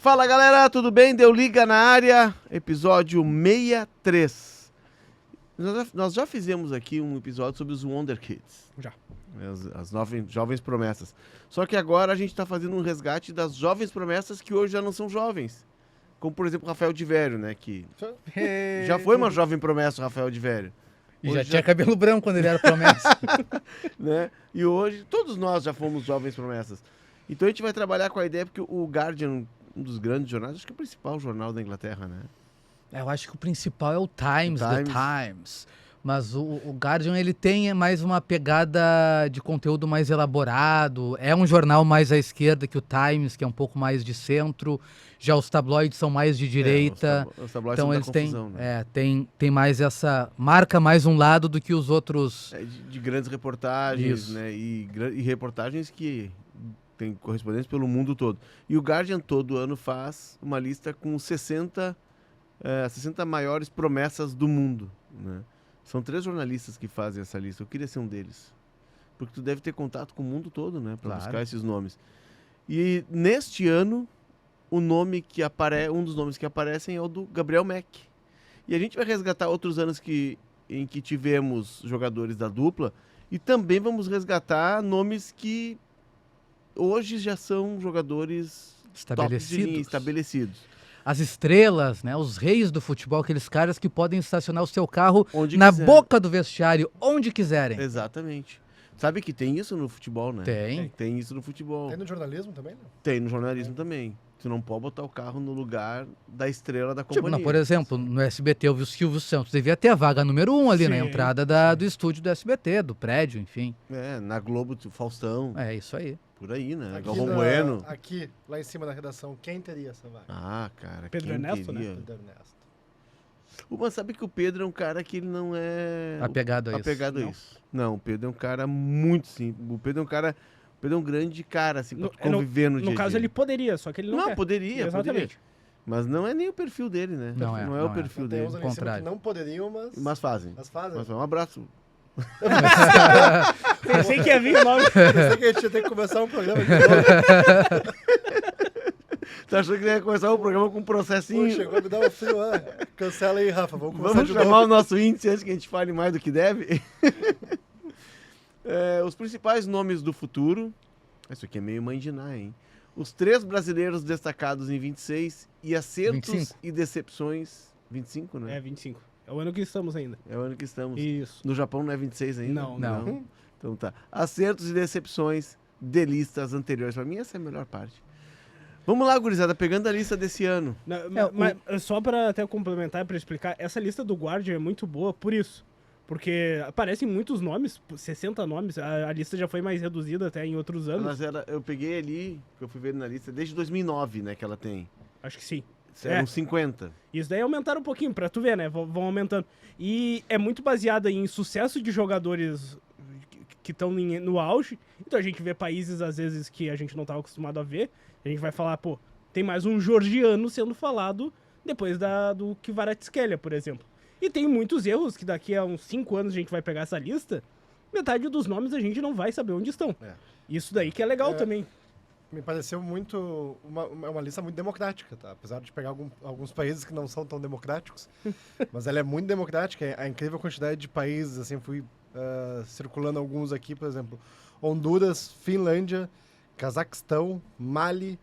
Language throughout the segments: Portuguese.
Fala galera, tudo bem? Deu liga na área, episódio 63. Nós já fizemos aqui um episódio sobre os Wonder Kids. Já. As jovens promessas. Só que agora a gente está fazendo um resgate das jovens promessas que hoje já não são jovens. Como por exemplo o Rafael de Vério, né? Que já foi uma jovem promessa o Rafael de Vério. E já tinha cabelo branco quando ele era promessa. Né? E hoje todos nós já fomos jovens promessas. Então a gente vai trabalhar com a ideia, porque o Guardian, um dos grandes jornais, acho que é o principal jornal da Inglaterra, né? Eu acho que o principal é o Times, The Times. Mas o Guardian, ele tem mais uma pegada de conteúdo mais elaborado. É um jornal mais à esquerda que o Times, que é um pouco mais de centro. Já os tabloides são mais de direita. Os tabloides então são eles da têm, confusão, né? tem mais essa... Marca mais um lado do que os outros. De grandes reportagens, Isso. né? E reportagens que tem correspondência pelo mundo todo. E o Guardian todo ano faz uma lista com 60 maiores promessas do mundo, né? São 3 jornalistas que fazem essa lista. Eu queria ser um deles. Porque tu deve ter contato com o mundo todo, né? Para buscar esses nomes. E neste ano, um dos nomes que aparecem é o do Gabriel Mack. E a gente vai resgatar outros anos em que tivemos jogadores da dupla. E também vamos resgatar nomes que hoje já são jogadores estabelecidos. As estrelas, né? Os reis do futebol, aqueles caras que podem estacionar o seu carro onde na quiser. Boca do vestiário, onde quiserem. Exatamente. Sabe que tem isso no futebol, né? Tem isso no futebol. Tem no jornalismo também, né? Tem no jornalismo também. Tu não pode botar o carro no lugar da estrela da companhia. Por exemplo, no SBT, o Silvio Santos devia ter a vaga número 1 ali, na entrada do estúdio do SBT, do prédio, enfim. Na Globo, Faustão. É isso aí. Por aí, né? Aqui Galvão Bueno. Aqui, lá em cima da redação, quem teria essa vaga? Ah, cara, Pedro Ernesto, teria? né? Pedro Ernesto. Mas sabe que o Pedro é um cara que ele não é apegado a isso. Não, o Pedro é um cara muito simples. O Pedro é um grande cara, assim, pra conviver no dia a dia. No caso, ele poderia, só que ele não quer. Poderia. Exatamente. Mas não é nem o perfil dele, né? Não é o perfil Tem dele. uns ali em cima que não poderiam, Mas fazem. Mas Um abraço. Pensei que ia vir logo. Pensei que a gente ia ter que começar um programa de novo. Tu achou que ia começar o programa com um processinho? Pô, chegou a me dar um frio, cancela aí, Rafa, Vamos chamar o nosso índice antes que a gente fale mais do que deve. Os principais nomes do futuro. Isso aqui é meio mãe de Ná, hein? Os 3 brasileiros destacados em 26 e acertos 25. E decepções. 25, né? É, 25. É o ano que estamos ainda. É o ano que estamos. Isso. No Japão não é 26 ainda? Não. Então tá. Acertos e decepções de listas anteriores. Pra mim essa é a melhor parte. Vamos lá, gurizada, pegando a lista desse ano. Mas só pra até complementar, pra explicar, essa lista do Guardian é muito boa por isso. Porque aparecem muitos nomes, 60 nomes, a lista já foi mais reduzida até em outros anos. Mas eu peguei ali, que eu fui ver na lista, desde 2009, né, que ela tem. Acho que sim. Eram 50. Isso daí aumentaram um pouquinho, pra tu ver, né? Vão aumentando. E é muito baseada em sucesso de jogadores que estão no auge. Então a gente vê países, às vezes, que a gente não estava acostumado a ver. A gente vai falar, tem mais um georgiano sendo falado depois do Kvaratskhelia, por exemplo. E tem muitos erros que daqui a uns 5 anos a gente vai pegar essa lista, metade dos nomes a gente não vai saber onde estão. Isso daí que é legal também. Me pareceu muito uma lista muito democrática, tá? Apesar de pegar alguns países que não são tão democráticos, mas ela é muito democrática. A incrível quantidade de países, assim, fui circulando alguns aqui, por exemplo, Honduras, Finlândia, Cazaquistão, Mali,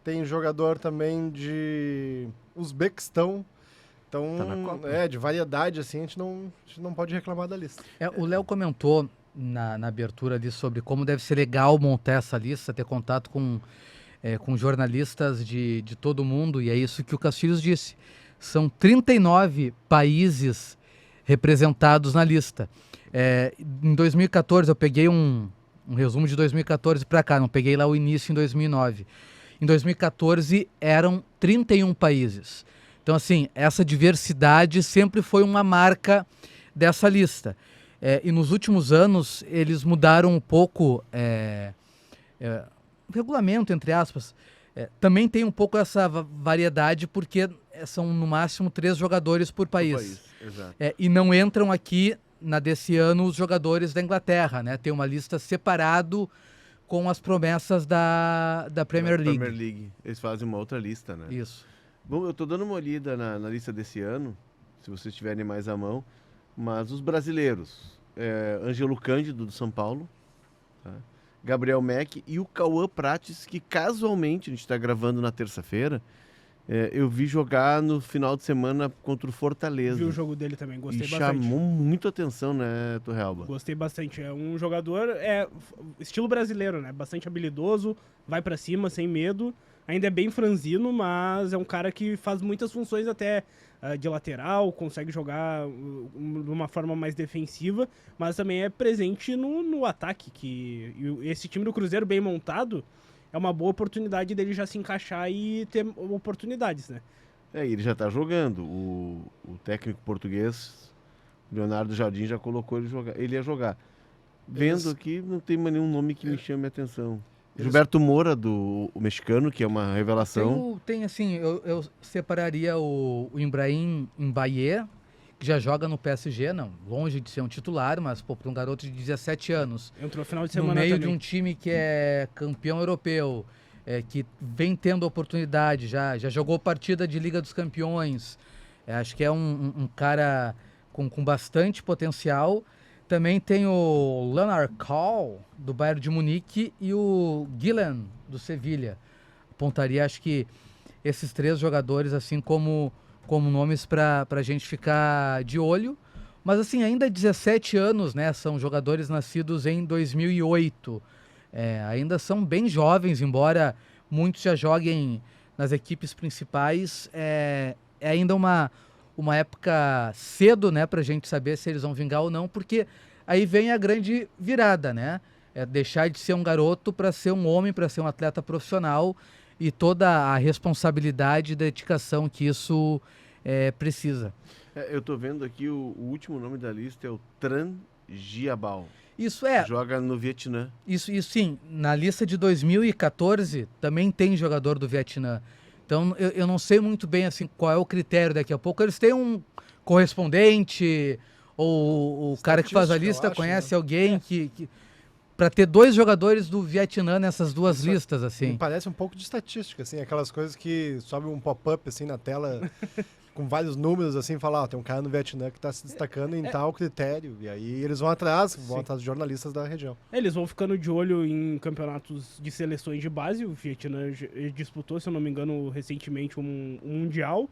tem jogador também de Uzbequistão. Então, tá na Copa. De variedade, assim, a gente não pode reclamar da lista. O Léo comentou na abertura ali sobre como deve ser legal montar essa lista, ter contato com jornalistas de todo mundo, e é isso que o Castilhos disse. São 39 países representados na lista. Em 2014, eu peguei um resumo de 2014 para cá, não peguei lá o início em 2009. Em 2014, eram 31 países. Então, assim, essa diversidade sempre foi uma marca dessa lista. E nos últimos anos, eles mudaram um pouco o regulamento, entre aspas. Também tem um pouco essa variedade, porque são no máximo 3 jogadores por país. Exato. E não entram aqui desse ano os jogadores da Inglaterra, né? Tem uma lista separado com as promessas da Premier League. Premier League. Eles fazem uma outra lista, né? Isso. Bom, eu tô dando uma olhada na lista desse ano, se vocês tiverem mais à mão, mas os brasileiros, Ângelo Cândido, do São Paulo, tá? Gabriel Mack e o Cauã Prates, que casualmente, a gente está gravando na terça-feira, eu vi jogar no final de semana contra o Fortaleza. Vi o jogo dele também, gostei e bastante. chamou muito atenção, né, Torrealba? Gostei bastante. É um jogador, estilo brasileiro, né? Bastante habilidoso, vai pra cima, sem medo. Ainda é bem franzino, mas é um cara que faz muitas funções até de lateral, consegue jogar de uma forma mais defensiva, mas também é presente no ataque. E esse time do Cruzeiro bem montado é uma boa oportunidade dele já se encaixar e ter oportunidades, né? Ele já tá jogando. O técnico português, Leonardo Jardim, já colocou ele ia jogar. Vendo aqui, não tem mais nenhum nome que me chame a atenção. Gilberto Moura, o mexicano, que é uma revelação. Tem assim, eu separaria o Ibrahim Mbaye, que já joga no PSG, não, longe de ser um titular, mas para um garoto de 17 anos. Entrou no final de No semana meio também. de um time que é campeão europeu, que vem tendo oportunidade, já jogou partida de Liga dos Campeões. Acho que é um cara com bastante potencial. Também tem o Leonard Call, do Bayern de Munique, e o Guilherme, do Sevilha. Apontaria, acho que, esses 3 jogadores, assim, como nomes para a gente ficar de olho. Mas, assim, ainda 17 anos, né? São jogadores nascidos em 2008. Ainda são bem jovens, embora muitos já joguem nas equipes principais. É ainda uma época cedo, né, pra gente saber se eles vão vingar ou não, porque aí vem a grande virada, né? Deixar de ser um garoto para ser um homem, para ser um atleta profissional e toda a responsabilidade e dedicação que isso precisa. Eu tô vendo aqui o último nome da lista é o Tran Giabal. Isso Joga no Vietnã. Isso sim, na lista de 2014 também tem jogador do Vietnã. Então, eu não sei muito bem assim, qual é o critério daqui a pouco. Eles têm um correspondente, ou o cara que faz a lista conhece alguém que para ter 2 jogadores do Vietnã nessas 2 listas, assim. Me parece um pouco de estatística, assim, aquelas coisas que sobe um pop-up, assim, na tela, com vários números, assim, fala, tem um cara no Vietnã que está se destacando em tal critério. E aí eles vão atrás dos jornalistas da região. Eles vão ficando de olho em campeonatos de seleções de base. O Vietnã disputou, se eu não me engano, recentemente um Mundial.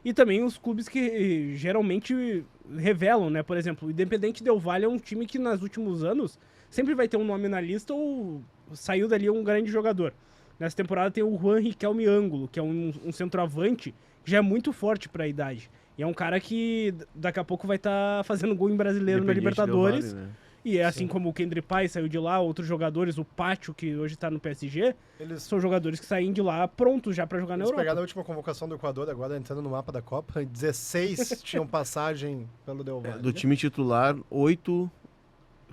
E também os clubes que geralmente revelam, né? Por exemplo, o Independente Del Valle é um time que nos últimos anos sempre vai ter um nome na lista ou saiu dali um grande jogador. Nessa temporada tem o Juan Riquelme Ângulo, que é um centroavante que já é muito forte para a idade. E é um cara que daqui a pouco vai estar fazendo gol em brasileiro na Libertadores. Del Valle, né? E é assim como o Kendry Pai saiu de lá, outros jogadores, o Pátio, que hoje tá no PSG, são jogadores que saem de lá prontos já para jogar na Europa. Pegaram a última convocação do Equador, agora entrando no mapa da Copa, 16 tinham passagem pelo Del Valle. Do time titular, 8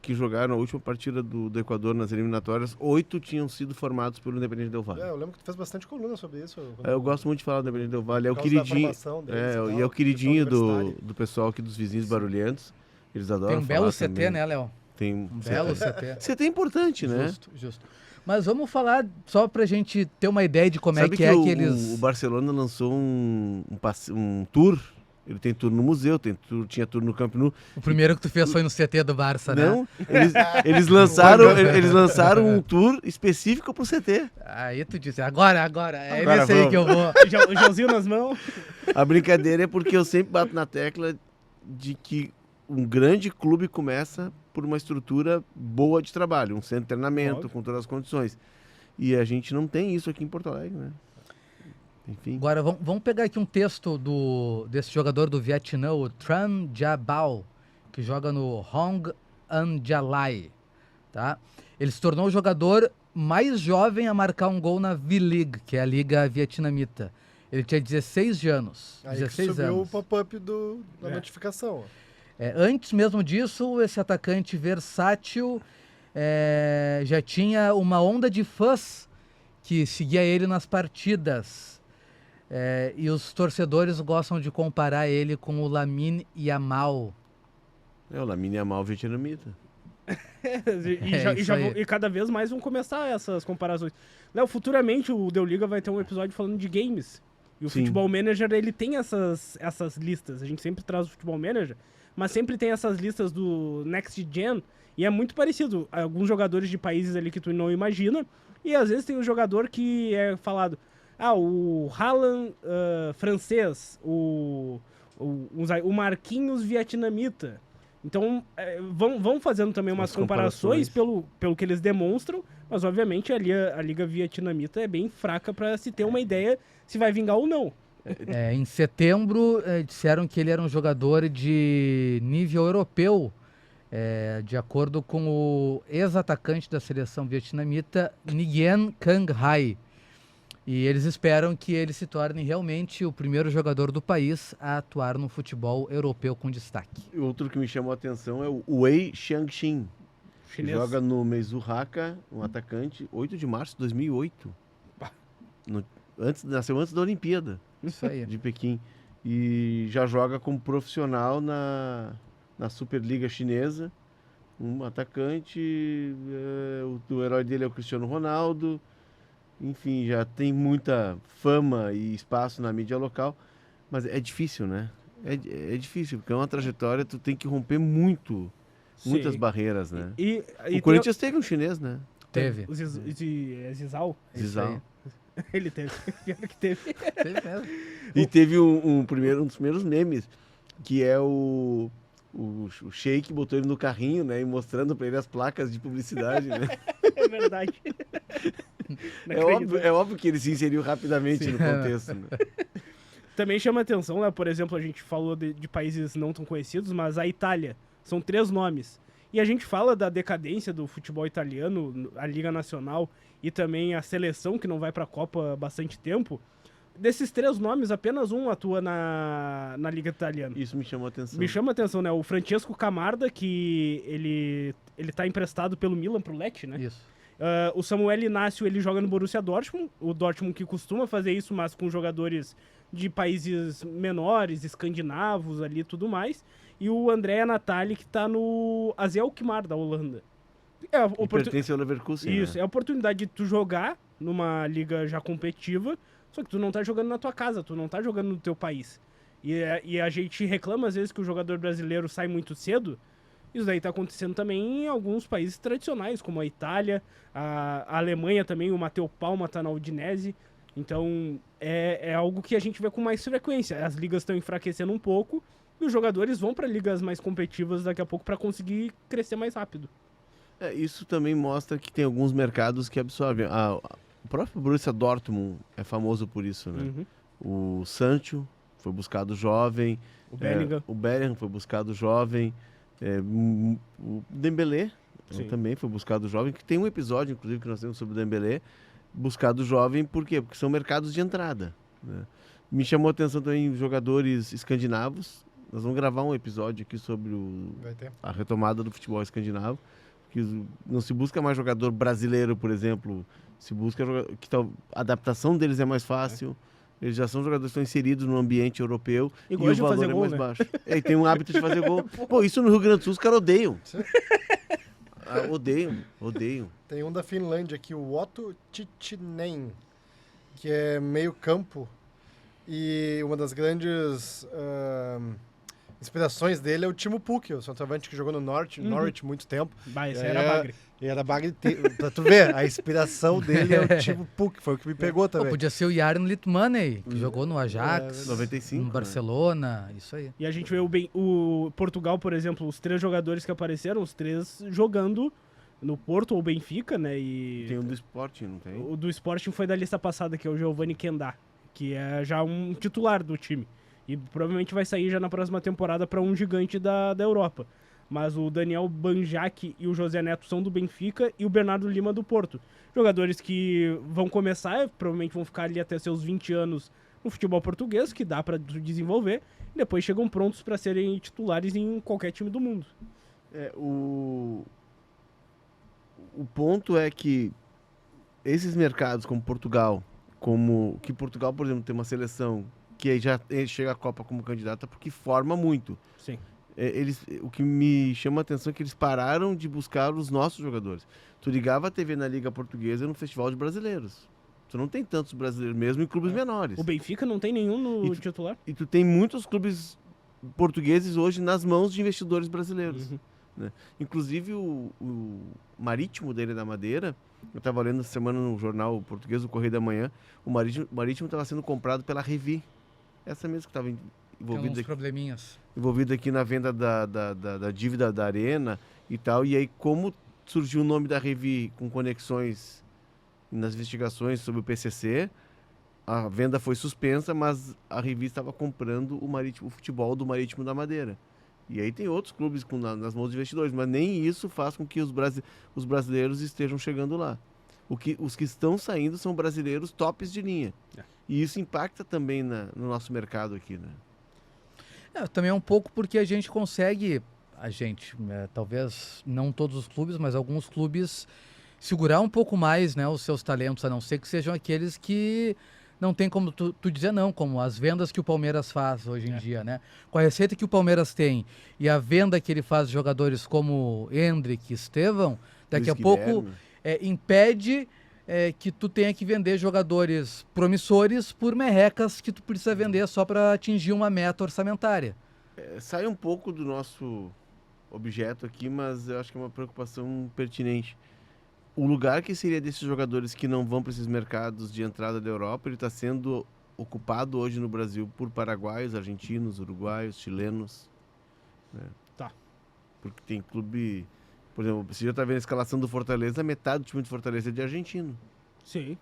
que jogaram a última partida do Equador nas eliminatórias, 8 tinham sido formados pelo Independente Del Valle. Eu lembro que tu fez bastante coluna sobre isso. Eu gosto muito de falar do Independente Del Valle. É o Por causa da queridinho. formação deles e tal, E é o queridinho questão universitária. do pessoal aqui dos vizinhos barulhentos. Eles adoram Tem um belo falar CT, também. né, Léo? Tem Um belo CT. CT é importante, né? Justo. Mas vamos falar, só pra gente ter uma ideia de como Sabe é que é que o eles... o Barcelona lançou um tour. Ele tem tour no museu, tinha tour no Camp Nou. O primeiro que tu fez foi no CT do Barça, né? Não, eles lançaram um tour específico pro CT. Aí tu disse, agora, é Agora nesse aí vamos. que eu vou. O Joãozinho nas mãos. A brincadeira é porque eu sempre bato na tecla de que um grande clube começa por uma estrutura boa de trabalho, um centro de treinamento, Óbvio. com todas as condições. E a gente não tem isso aqui em Porto Alegre, né? Enfim. Agora, vamos pegar aqui um texto desse jogador do Vietnã, o Tran Gia-bao, que joga no Hong An Gia-lai, tá? Ele se tornou o jogador mais jovem a marcar um gol na V-League, que é a liga vietnamita. Ele tinha 16 anos. Aí 16 que subiu anos. o pop-up da notificação. Antes mesmo disso, esse atacante versátil já tinha uma onda de fãs que seguia ele nas partidas. E os torcedores gostam de comparar ele com o Lamine Yamal. O Lamine Yamal vietnamita. E cada vez mais vão começar essas comparações. Léo, futuramente o Deu Liga vai ter um episódio falando de games. E o Sim. Futebol Manager, ele tem essas listas. A gente sempre traz o Futebol Manager, mas sempre tem essas listas do Next Gen. E é muito parecido. Alguns jogadores de países ali que tu não imagina. E às vezes tem um jogador que é falado... o Haaland francês. O Marquinhos vietnamita. Então, vão fazendo também umas comparações pelo que eles demonstram, mas obviamente a Liga Vietnamita é bem fraca para se ter uma ideia se vai vingar ou não. Em setembro, disseram que ele era um jogador de nível europeu, de acordo com o ex-atacante da seleção vietnamita, Nguyen Cang Hai. E eles esperam que ele se torne realmente o primeiro jogador do país a atuar no futebol europeu com destaque. Outro que me chamou a atenção é o Wei Xiangxin. Chinês. Joga no Meizu Haka, um atacante, 8 de março de 2008. Nasceu antes da Olimpíada Isso aí. de Pequim. E já joga como profissional na Superliga Chinesa. Um atacante, o herói dele é o Cristiano Ronaldo. Enfim, já tem muita fama e espaço na mídia local, mas é difícil, né? É difícil, porque é uma trajetória, tu tem que romper muitas barreiras, né? E O Corinthians teve um chinês, né? Teve. Zizal? Zizal. Ele teve. Pior que teve. Teve mesmo. E teve um dos primeiros memes, que é o Sheik botou ele no carrinho, né? E mostrando pra ele as placas de publicidade, né? É verdade. É óbvio que ele se inseriu rapidamente no contexto, né? Também chama atenção, né? Por exemplo, a gente falou de países não tão conhecidos, mas a Itália. São 3 nomes. E a gente fala da decadência do futebol italiano, a Liga Nacional e também a seleção, que não vai pra Copa há bastante tempo. Desses 3 nomes, apenas um atua na Liga Italiana. Isso me chamou a atenção. Me chama a atenção, né? O Francesco Camarda, que ele tá emprestado pelo Milan pro Lecce, né? Isso. O Samuel Inácio, ele joga no Borussia Dortmund. O Dortmund que costuma fazer isso, mas com jogadores de países menores, escandinavos ali e tudo mais. E o Andrea Natali, que tá no AZ Alkmaar, da Holanda. Pertence ao Leverkusen, Isso, né? é a oportunidade de tu jogar numa liga já competitiva, só que tu não tá jogando na tua casa, tu não tá jogando no teu país. E a gente reclama às vezes que o jogador brasileiro sai muito cedo. Isso daí tá acontecendo também em alguns países tradicionais, como a Itália, a Alemanha também, o Matteo Palma tá na Udinese. Então, é algo que a gente vê com mais frequência. As ligas estão enfraquecendo um pouco e os jogadores vão para ligas mais competitivas daqui a pouco para conseguir crescer mais rápido. Isso também mostra que tem alguns mercados que absorvem. O próprio Borussia Dortmund é famoso por isso, né? Uhum. O Sancho foi buscado jovem. O Bellingham. O Bellingham foi buscado jovem. O Dembélé também foi buscado jovem, que tem um episódio, inclusive, que nós temos sobre o Dembélé, buscado jovem, por quê? Porque são mercados de entrada, né? Me chamou a atenção também jogadores escandinavos. Nós vamos gravar um episódio aqui sobre a retomada do futebol escandinavo, que não se busca mais jogador brasileiro, por exemplo, se busca a adaptação deles é mais fácil. Eles já são jogadores que estão inseridos no ambiente europeu E o gostam de valor fazer é gol, mais né? baixo. E tem um hábito de fazer gol. Pô, isso no Rio Grande do Sul os caras odeiam. Odeiam. Tem um da Finlândia aqui, o Otto Tittinen, que é meio campo. E uma das grandes inspirações dele é o Timo Pukki, o centroavante que jogou no Norwich muito tempo. Esse era bagre. E era bagre. Pra tu ver, a inspiração dele é o Timo Pukki, foi o que me pegou também. Podia ser o Jarno Litmanen, que jogou no Ajax, 95, no Barcelona, isso aí. E a gente vê o Portugal, por exemplo, os 3 jogadores que apareceram, os 3 jogando no Porto ou Benfica, né? E Tem um do Sporting, não tem? o do Sporting foi da lista passada, que é o Giovanni Kendá, que é já um titular do time. E provavelmente vai sair já na próxima temporada para um gigante da Europa. Mas o Daniel Banjac e o José Neto são do Benfica e o Bernardo Lima do Porto. Jogadores que vão começar, provavelmente vão ficar ali até seus 20 anos no futebol português, que dá para desenvolver, e depois chegam prontos para serem titulares em qualquer time do mundo. O ponto é que esses mercados como Portugal, Portugal, por exemplo, tem uma seleção que já chega à Copa como candidata porque forma muito. Sim. o que me chama a atenção é que eles pararam de buscar os nossos jogadores. Tu ligava a TV na Liga Portuguesa no Festival de Brasileiros. Tu não tem tantos brasileiros, mesmo em clubes menores. O Benfica não tem nenhum no titular. E tu tem muitos clubes portugueses hoje nas mãos de investidores brasileiros. Uhum. Né? Inclusive o Marítimo da Ilha da Madeira, eu estava lendo essa semana no jornal português, o Correio da Manhã, o Marítimo estava sendo comprado pela Revi. Essa mesmo que estava Tem envolvida uns aqui, probleminhas. aqui na venda da dívida da Arena e tal. E aí, como surgiu o nome da Revi com conexões nas investigações sobre o PCC, a venda foi suspensa, mas a Revi estava comprando o futebol do Marítimo da Madeira. E aí tem outros clubes nas mãos de investidores, mas nem isso faz com que os brasileiros estejam chegando lá. Os que estão saindo são brasileiros tops de linha. E isso impacta também no nosso mercado aqui, né? Também é um pouco porque a gente consegue, talvez não todos os clubes, mas alguns clubes, segurar um pouco mais, né, os seus talentos, a não ser que sejam aqueles que não tem como tu dizer não, como as vendas que o Palmeiras faz hoje em dia, né? Com a receita que o Palmeiras tem e a venda que ele faz de jogadores como Endrick, Estevão, daqui a pouco impede que tu tenha que vender jogadores promissores por merrecas que tu precisa vender só para atingir uma meta orçamentária. Sai um pouco do nosso objeto aqui, mas eu acho que é uma preocupação pertinente. O lugar que seria desses jogadores que não vão para esses mercados de entrada da Europa, ele está sendo ocupado hoje no Brasil por paraguaios, argentinos, uruguaios, chilenos. Né? Tá. Porque tem clube... Por exemplo, você já está vendo a escalação do Fortaleza, metade do time do Fortaleza é de argentino. Sim.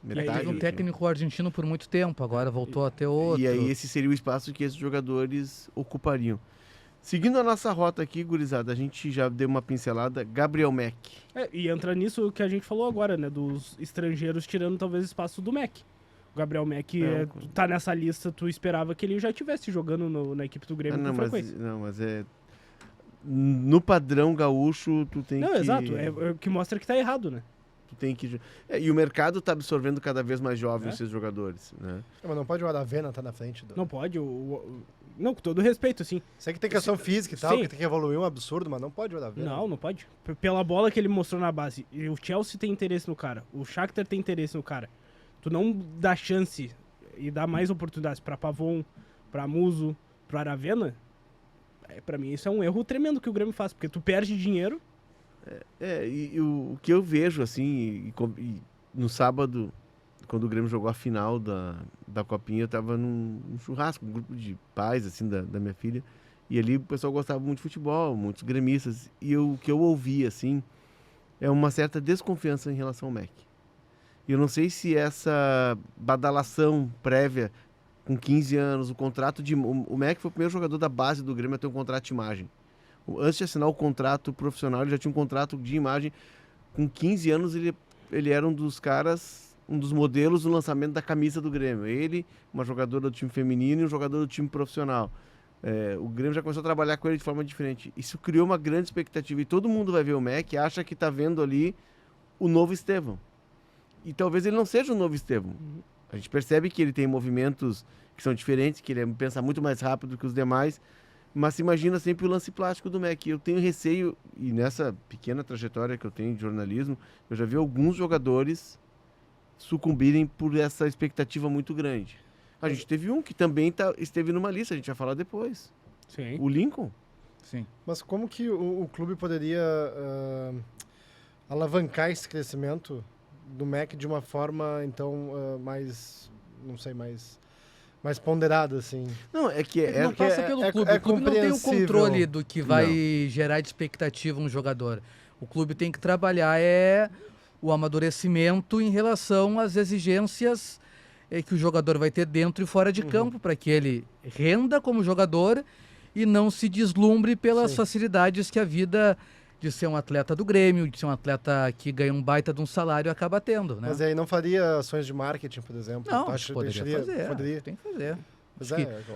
Metade. Teve um técnico argentino por muito tempo, agora voltou a ter outro. E aí esse seria o espaço que esses jogadores ocupariam. Seguindo a nossa rota aqui, gurizada, a gente já deu uma pincelada. Gabriel Mack. E entra nisso que a gente falou agora, né? Dos estrangeiros tirando talvez espaço do Mack. O Gabriel Mack tá nessa lista, tu esperava que ele já estivesse jogando na equipe do Grêmio com frequência. Mas no padrão gaúcho, tu tem que... Não, exato. É o que mostra que tá errado, né? Tu tem que... E o mercado tá absorvendo cada vez mais jovens esses jogadores, né? Mas não pode o Aravena tá na frente. Não pode. Não, com todo respeito, assim. Sei que tem questão física e tal, que tem que evoluir um absurdo, mas não pode o Aravena. Não pode. Pela bola que ele mostrou na base. E o Chelsea tem interesse no cara. O Shakhtar tem interesse no cara. Tu não dá chance e dá mais oportunidades pra Pavon, pra Muso, pro Aravena, pra mim isso é um erro tremendo que o Grêmio faz, porque tu perde dinheiro. E o que eu vejo, assim, no sábado, quando o Grêmio jogou a final da Copinha, eu tava num churrasco, um grupo de pais, assim, da minha filha, e ali o pessoal gostava muito de futebol, muitos gremistas, e o que eu ouvi, assim, é uma certa desconfiança em relação ao Mack. E eu não sei se essa badalação prévia, com 15 anos, o contrato de... O Mack foi o primeiro jogador da base do Grêmio a ter um contrato de imagem. Antes de assinar o contrato profissional, ele já tinha um contrato de imagem. Com 15 anos, ele era um dos caras, um dos modelos do lançamento da camisa do Grêmio. Ele, uma jogadora do time feminino e um jogador do time profissional. O Grêmio já começou a trabalhar com ele de forma diferente. Isso criou uma grande expectativa. E todo mundo vai ver o Mack e acha que está vendo ali o novo Estevão. E talvez ele não seja o novo Estevão. A gente percebe que ele tem movimentos que são diferentes, que ele pensa muito mais rápido que os demais, mas se imagina sempre o lance plástico do Mack. Eu tenho receio, e nessa pequena trajetória que eu tenho de jornalismo, eu já vi alguns jogadores sucumbirem por essa expectativa muito grande. A gente teve um que também esteve numa lista, a gente vai falar depois. Sim. O Lincoln. Sim. Mas como que o clube poderia alavancar esse crescimento do Mack de uma forma, então, mais ponderada, assim? Não, é que não passa pelo clube. O clube não tem o controle do que vai gerar de expectativa um jogador. O clube tem que trabalhar o amadurecimento em relação às exigências que o jogador vai ter dentro e fora de campo, para que ele renda como jogador e não se deslumbre pelas facilidades que a vida de ser um atleta do Grêmio, de ser um atleta que ganha um baita de um salário, acaba tendo, né? Mas aí não faria ações de marketing, por exemplo? Não, poderia fazer. Tem que fazer.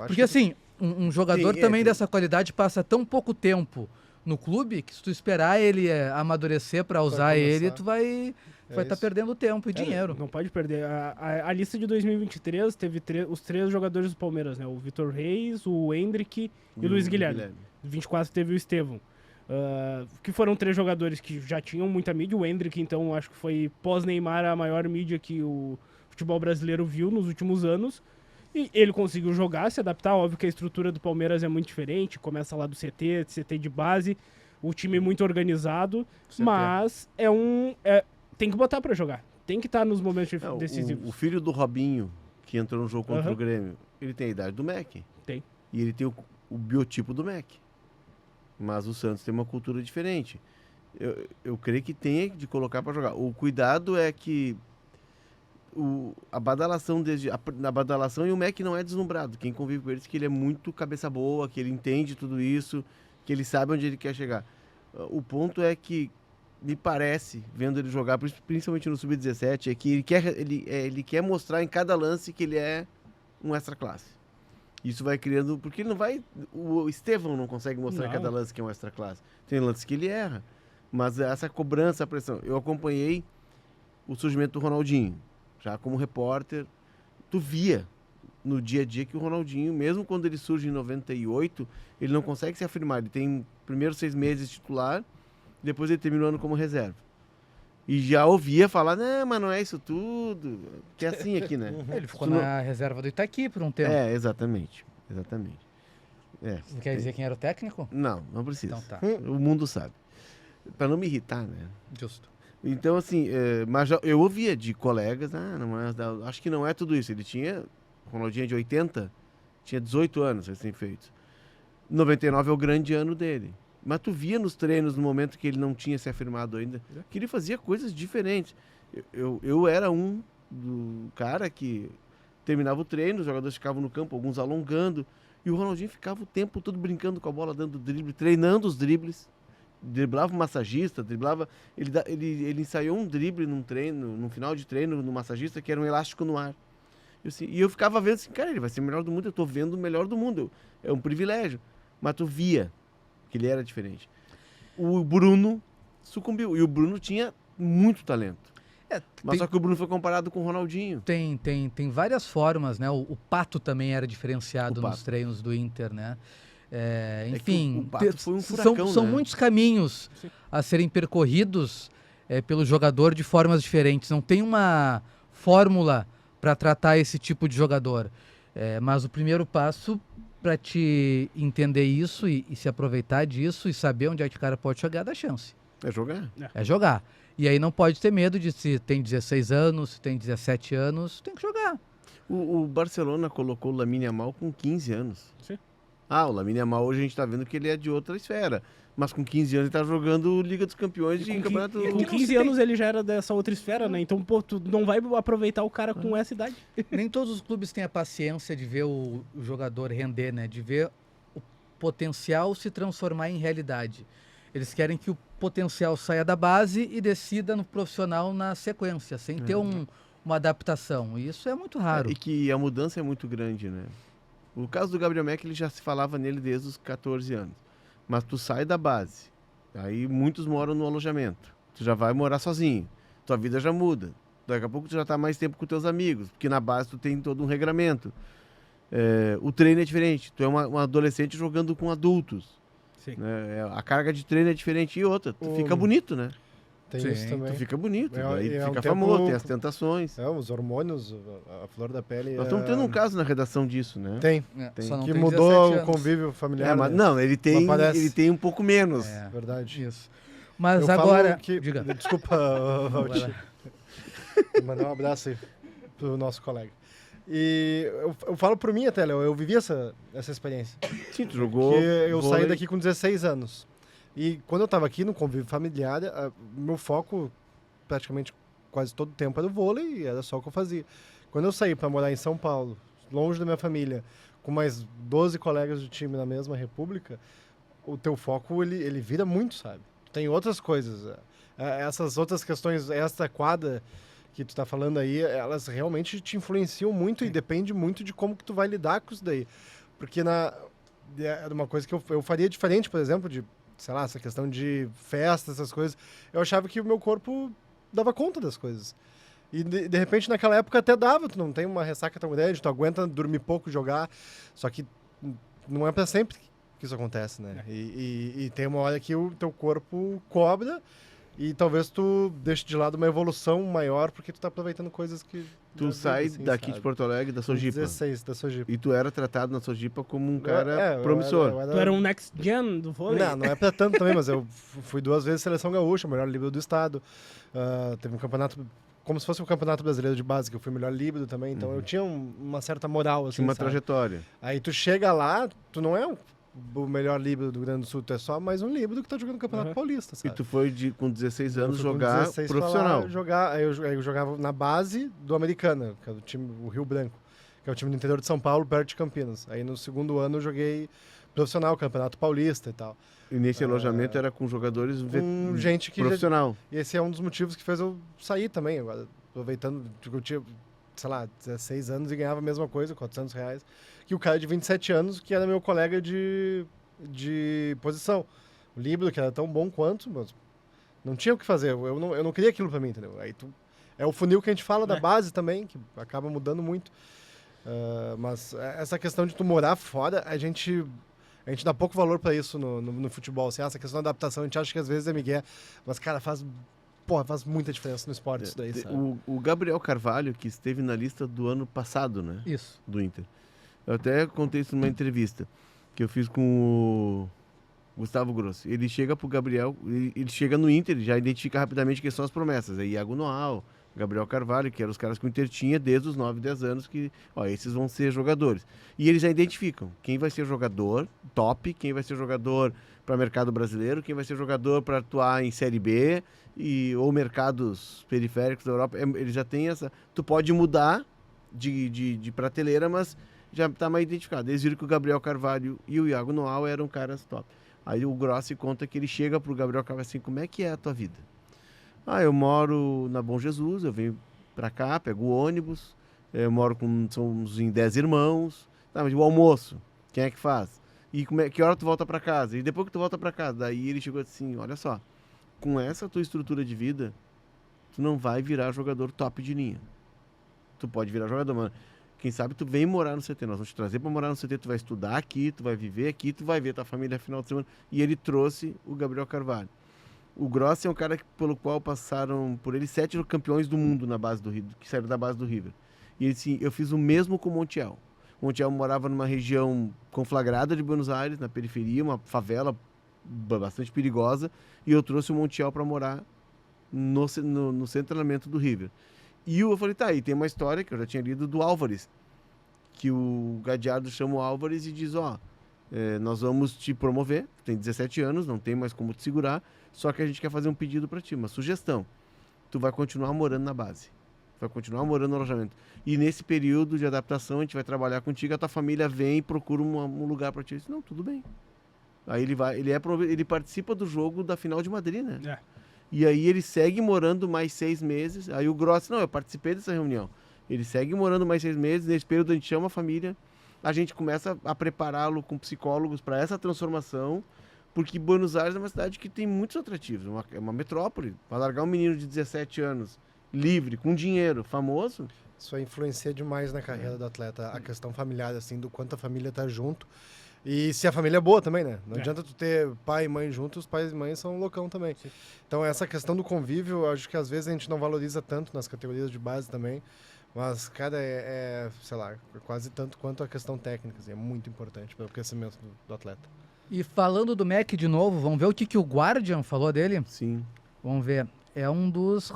Porque assim, um jogador também dessa qualidade passa tão pouco tempo no clube que se tu esperar ele amadurecer para usar ele, tu vai estar perdendo tempo e dinheiro. Não pode perder. A lista de 2023 teve os 3 jogadores do Palmeiras, né? O Vitor Reis, o Endrick e o Luiz Guilherme. 24 teve o Estevão. Que foram 3 jogadores que já tinham muita mídia. O Endrick, então, acho que foi pós-Neymar a maior mídia que o futebol brasileiro viu nos últimos anos. E ele conseguiu jogar, se adaptar. Óbvio que a estrutura do Palmeiras é muito diferente. Começa lá do CT de base. O time muito organizado. CT. Mas tem que botar pra jogar. Tem que estar nos momentos decisivos. O filho do Robinho, que entrou no jogo contra Aham. o Grêmio, ele tem a idade do Mac. Tem. E ele tem o biotipo do Mac. Mas o Santos tem uma cultura diferente. Eu creio que tem de colocar para jogar. O cuidado é que a badalação e o Mac não é deslumbrado. Quem convive com ele diz que ele é muito cabeça boa, que ele entende tudo isso, que ele sabe onde ele quer chegar. O ponto é que me parece, vendo ele jogar, principalmente no Sub-17, é que ele quer mostrar em cada lance que ele é um extra classe. Isso vai criando... Porque ele não vai... O Estevão não consegue mostrar em cada lance que é um extra classe. Tem lances que ele erra. Mas essa cobrança, a pressão... Eu acompanhei o surgimento do Ronaldinho. Já como repórter, tu via no dia a dia que o Ronaldinho, mesmo quando ele surge em 98, ele não consegue se afirmar. Ele tem primeiros 6 meses titular, depois ele termina o ano como reserva. E já ouvia falar, mas não é isso tudo. Que é assim aqui, né? Ele ficou na reserva do Itaqui por um tempo. Exatamente. Não quer dizer quem era o técnico? Não precisa. Então tá. O mundo sabe. Para não me irritar, né? Justo. Então, assim, mas eu ouvia de colegas, acho que não é tudo isso. Ele tinha, Ronaldinho de 80, tinha 18 anos recém-feitos. 99 é o grande ano dele. Mas tu via nos treinos, no momento que ele não tinha se afirmado ainda, que ele fazia coisas diferentes. Eu era do cara que terminava o treino, os jogadores ficavam no campo, alguns alongando, e o Ronaldinho ficava o tempo todo brincando com a bola, dando drible, treinando os dribles. Driblava o massagista, ele ensaiou um drible num final de treino, no massagista, que era um elástico no ar. E eu ficava vendo assim, cara, ele vai ser o melhor do mundo, eu tô vendo o melhor do mundo. É um privilégio. Mas tu via que ele era diferente. O Bruno sucumbiu. E o Bruno tinha muito talento. Mas só que o Bruno foi comparado com o Ronaldinho. Tem várias formas, né? O Pato também era diferenciado nos treinos do Inter, né? Enfim, o Pato foi um furacão, são né? muitos caminhos a serem percorridos pelo jogador de formas diferentes. Não tem uma fórmula para tratar esse tipo de jogador. Mas o primeiro passo para te entender isso e se aproveitar disso e saber onde é que o cara pode jogar, dá chance. É jogar. É jogar. E aí não pode ter medo de se tem 16 anos, se tem 17 anos, tem que jogar. O Barcelona colocou o Lamine Yamal com 15 anos. Sim. O Lamine Yamal hoje a gente tá vendo que ele é de outra esfera. Mas com 15 anos ele tá jogando Liga dos Campeões e campeonato... Com 15 anos ele já era dessa outra esfera, né? Então, tu não vai aproveitar o cara com essa idade. Nem todos os clubes têm a paciência de ver o jogador render, né? De ver o potencial se transformar em realidade. Eles querem que o potencial saia da base e decida no profissional na sequência, sem ter uma adaptação. E isso é muito raro. E que a mudança é muito grande, né? O caso do Gabriel Mack, ele já se falava nele desde os 14 anos. Mas tu sai da base, aí muitos moram no alojamento. Tu já vai morar sozinho, tua vida já muda. Daqui a pouco tu já tá mais tempo com teus amigos, porque na base tu tem todo um regramento. O treino é diferente, tu é uma adolescente jogando com adultos. Sim. Né? A carga de treino é diferente. E outra, tu fica bonito, né? Tem Sim, isso também. Tu fica bonito, aí é fica um famoso, tempo- tem as tentações. Os hormônios, a flor da pele. Nós estamos tendo um caso na redação disso, né? Tem. Só não Que tem mudou 17 o anos. convívio familiar. Mas né? não, ele parece. tem um pouco menos. Verdade. Isso. Mas Eu falo agora... que- Diga. Desculpa, Vai Valdir. lá. Vou mandar um abraço aí pro nosso colega. E eu falo por mim até, Léo, eu vivi essa experiência. Sim, tu jogou. Porque eu vôlei. saí daqui com 16 anos. E quando eu estava aqui no convívio familiar, meu foco praticamente quase todo o tempo era o vôlei e era só o que eu fazia. Quando eu saí para morar em São Paulo, longe da minha família, com mais 12 colegas de time na mesma república, o teu foco ele vira muito, sabe? Tem outras coisas. Essas outras questões extra quadra que tu tá falando aí, elas realmente te influenciam muito e depende muito de como que tu vai lidar com isso daí. Porque era uma coisa que eu faria diferente, por exemplo, de, sei lá, essa questão de festa, essas coisas. Eu achava que o meu corpo dava conta das coisas. E de repente naquela época até dava, tu não tem uma ressaca tão grande, tu aguenta dormir pouco, jogar, só que não é para sempre que isso acontece, né? E tem uma hora que o teu corpo cobra e talvez tu deixe de lado uma evolução maior porque tu tá aproveitando coisas que... Tu sai daqui de Porto Alegre, da Sojipa. 16, da Sojipa. E tu era tratado na Sojipa como um cara promissor. Tu era um next gen do vôlei? Não é pra tanto também, mas eu fui 2 vezes seleção gaúcha, melhor líbero do estado. Teve um campeonato, como se fosse um campeonato brasileiro de base, que eu fui melhor líbero também, então eu tinha uma certa moral, assim, Tinha uma sabe? trajetória. Aí tu chega lá, tu não é o melhor líbero do Rio Grande do Sul, tu é só mais um líbero que tá jogando Campeonato Paulista, sabe? E tu foi com 16 anos Eu fui com jogar 16 pra lá profissional. aí eu jogava na base do Americana, que é o time, o Rio Branco, que é o time do interior de São Paulo, perto de Campinas. Aí no segundo ano eu joguei profissional, Campeonato Paulista e tal. E nesse alojamento era com jogadores Com gente que profissional. E esse é um dos motivos que fez eu sair também, agora, aproveitando que eu tinha, sei lá, 16 anos e ganhava a mesma coisa, R$400, que o cara de 27 anos, que era meu colega de posição. O líbero, que era tão bom quanto, mas não tinha o que fazer, eu não queria aquilo pra mim, entendeu? Aí é o funil que a gente fala da base também, que acaba mudando muito. Mas essa questão de tu morar fora, a gente dá pouco valor pra isso no futebol. Assim, essa questão da adaptação, a gente acha que às vezes é migué, mas, cara, faz muita diferença no esporte isso daí, sabe? O Gabriel Carvalho, que esteve na lista do ano passado, né? Isso. Do Inter. Eu até contei isso numa entrevista que eu fiz com o Gustavo Grossi. Ele chega pro Gabriel, ele chega no Inter, já identifica rapidamente quem são as promessas. É Iago Noal, Gabriel Carvalho, que eram os caras que o Inter tinha desde os 9, 10 anos, que, ó, esses vão ser jogadores. E eles já identificam quem vai ser jogador top, quem vai ser jogador para mercado brasileiro, quem vai ser jogador para atuar em Série B ou mercados periféricos da Europa. Eles já têm essa... Tu pode mudar de prateleira, mas já está mais identificado. Eles viram que o Gabriel Carvalho e o Iago Noal eram caras top. Aí o Grossi conta que ele chega pro Gabriel Carvalho assim, como é que é a tua vida? Eu moro na Bom Jesus, eu venho pra cá, pego o ônibus, eu moro somos em 10 irmãos, tá, mas o almoço, quem é que faz? E que hora tu volta pra casa? E depois que tu volta pra casa, daí ele chegou assim, olha só, com essa tua estrutura de vida, tu não vai virar jogador top de linha. Tu pode virar jogador, mano. Quem sabe tu vem morar no CT, nós vamos te trazer pra morar no CT, tu vai estudar aqui, tu vai viver aqui, tu vai ver tua família final de semana. E ele trouxe o Gabriel Carvalho. O Grossi é um cara pelo qual passaram por ele 7 campeões do mundo na base do River, que saíram da base do River. E ele disse, eu fiz o mesmo com o Montiel. O Montiel morava numa região conflagrada de Buenos Aires, na periferia, uma favela bastante perigosa, e eu trouxe o Montiel para morar no centro de treinamento do River. E eu falei, tá, e tem uma história que eu já tinha lido do Álvares, que o Gadiardo chama o Álvares e diz, nós vamos te promover, tem 17 anos, não tem mais como te segurar, só que a gente quer fazer um pedido para ti, uma sugestão. Tu vai continuar morando na base, vai continuar morando no alojamento. E nesse período de adaptação, a gente vai trabalhar contigo, a tua família vem e procura um lugar para ti. Eu disse, não, tudo bem. Aí ele participa do jogo da final de Madrid, né? É. E aí ele segue morando mais 6 meses. Aí o Grossi, não, eu participei dessa reunião. Ele segue morando mais 6 meses. Nesse período a gente chama a família. A gente começa a prepará-lo com psicólogos para essa transformação. Porque Buenos Aires é uma cidade que tem muitos atrativos. É uma metrópole. Para largar um menino de 17 anos, livre, com dinheiro, famoso... Isso aí influencia demais na carreira do atleta. A questão familiar, assim, do quanto a família tá junto. E se a família é boa também, né? Não adianta tu ter pai e mãe juntos, os pais e mães são loucão também. Sim. Então essa questão do convívio, eu acho que às vezes a gente não valoriza tanto nas categorias de base também. Mas, cara, sei lá, quase tanto quanto a questão técnica. Assim, é muito importante para o crescimento do atleta. E falando do Mac de novo, vamos ver o que o Guardian falou dele? Sim. Vamos ver. É um dos...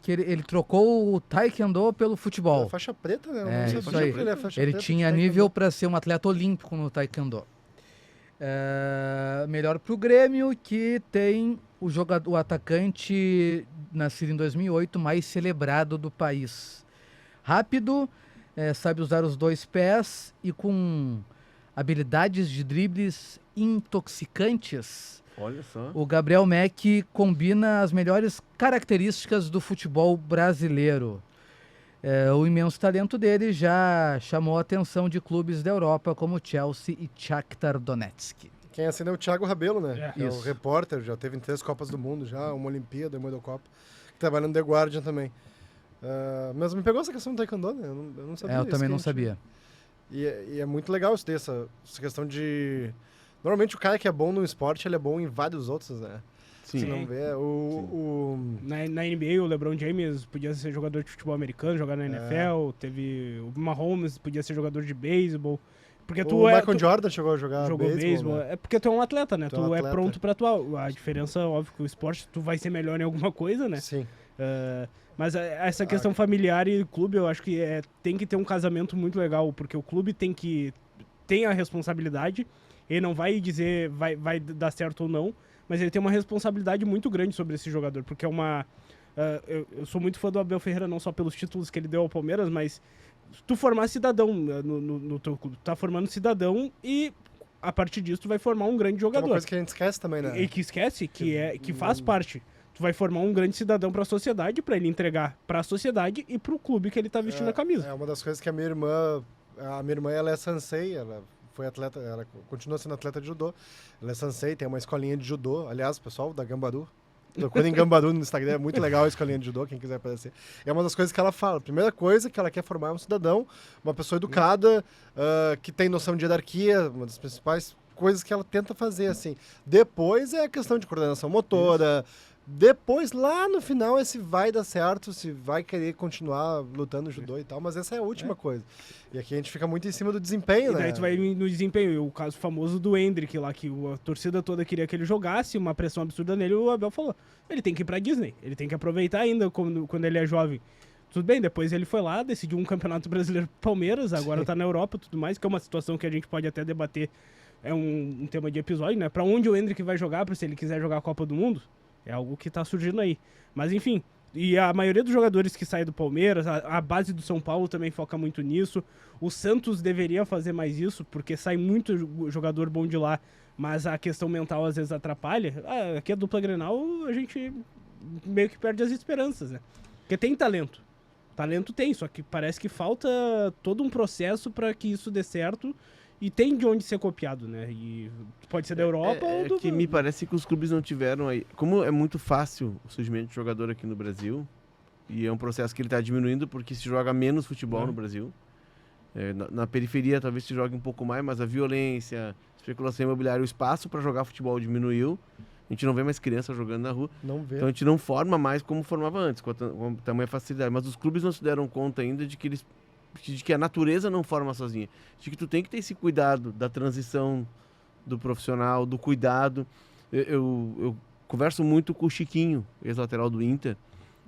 que ele trocou o Taekwondo pelo futebol. É faixa preta, né? É, isso aí. Ele preta, tinha nível para ser um atleta olímpico no Taekwondo. Melhor para o Grêmio, que tem o atacante nascido em 2008 mais celebrado do país. Rápido, sabe usar os 2 pés e com habilidades de dribles intoxicantes. Olha só. O Gabriel Mack combina as melhores características do futebol brasileiro. O imenso talento dele já chamou a atenção de clubes da Europa como Chelsea e Shakhtar Donetsk. Quem assina é o Thiago Rabelo, né? É o Isso. repórter, já teve em 3 Copas do Mundo, já uma Olimpíada, uma Eurocopa, que trabalha no The Guardian também. Mas me pegou essa questão do Taekwondo, né? Eu não sabia Eu isso, também que não a gente... sabia. E é muito legal isso daí, essa questão de Normalmente o cara que é bom no esporte, ele é bom em vários outros, né? Sim. Se não vê, Na NBA, o LeBron James podia ser jogador de futebol americano, jogar na NFL. Teve o Mahomes, podia ser jogador de beisebol. Porque o Michael Jordan chegou a jogar beisebol, né? É porque tu é um atleta, né? Tu é um Tu é atleta. pronto pra atuar. A diferença, óbvio, que o esporte, tu vai ser melhor em alguma coisa, né? Sim. Mas essa questão familiar e clube, eu acho que tem que ter um casamento muito legal, porque o clube tem a responsabilidade, ele não vai dizer vai dar certo ou não, mas ele tem uma responsabilidade muito grande sobre esse jogador, porque é uma... eu sou muito fã do Abel Ferreira, não só pelos títulos que ele deu ao Palmeiras, mas tu formar cidadão no teu clube, tu tá formando cidadão e a partir disso tu vai formar um grande É jogador. uma coisa que a gente esquece também, né? E que esquece que faz parte. Tu vai formar um grande cidadão pra sociedade, pra ele entregar pra sociedade e pro clube que ele tá vestindo a camisa. É uma das coisas que a minha irmã, ela é sensei, ela foi atleta, ela continua sendo atleta de judô. Ela é sensei, tem uma escolinha de judô. Aliás, pessoal, da Gambaru. Procura em Gambaru no Instagram, é muito legal a escolinha de judô, quem quiser aparecer. É uma das coisas que ela fala. A primeira coisa que ela quer formar é um cidadão, uma pessoa educada, que tem noção de hierarquia, uma das principais coisas que ela tenta fazer, assim. Depois é a questão de coordenação motora. Depois, lá no final, se vai dar certo, se vai querer continuar lutando no judô e tal, mas essa é a última coisa. E aqui a gente fica muito em cima do desempenho, E né? daí tu vai no desempenho. E o caso famoso do Endrick lá, que a torcida toda queria que ele jogasse, uma pressão absurda nele, o Abel falou, ele tem que ir pra Disney, ele tem que aproveitar ainda quando ele é jovem. Tudo bem, depois ele foi lá, decidiu um campeonato brasileiro pro Palmeiras, agora tá na Europa e tudo mais, que é uma situação que a gente pode até debater, é um tema de episódio, né? Pra onde o Endrick vai jogar, se ele quiser jogar a Copa do Mundo, é algo que tá surgindo aí. Mas enfim, e a maioria dos jogadores que saem do Palmeiras, a base do São Paulo também foca muito nisso. O Santos deveria fazer mais isso, porque sai muito jogador bom de lá, mas a questão mental às vezes atrapalha. Aqui a dupla Grenal, a gente meio que perde as esperanças, né? Porque tem talento. Talento tem, só que parece que falta todo um processo para que isso dê certo. E tem de onde ser copiado, né? E pode ser da Europa ou do... que me parece que os clubes não tiveram aí... Como é muito fácil o surgimento de jogador aqui no Brasil, e é um processo que ele está diminuindo porque se joga menos futebol no Brasil. Na periferia talvez se jogue um pouco mais, mas a violência, especulação imobiliária, o espaço para jogar futebol diminuiu. A gente não vê mais criança jogando na rua. Não vê. Então a gente não forma mais como formava antes, com tamanha facilidade. Mas os clubes não se deram conta ainda de que a natureza não forma sozinha. De que tu tem que ter esse cuidado da transição do profissional, do cuidado. Eu converso muito com o Chiquinho, ex-lateral do Inter.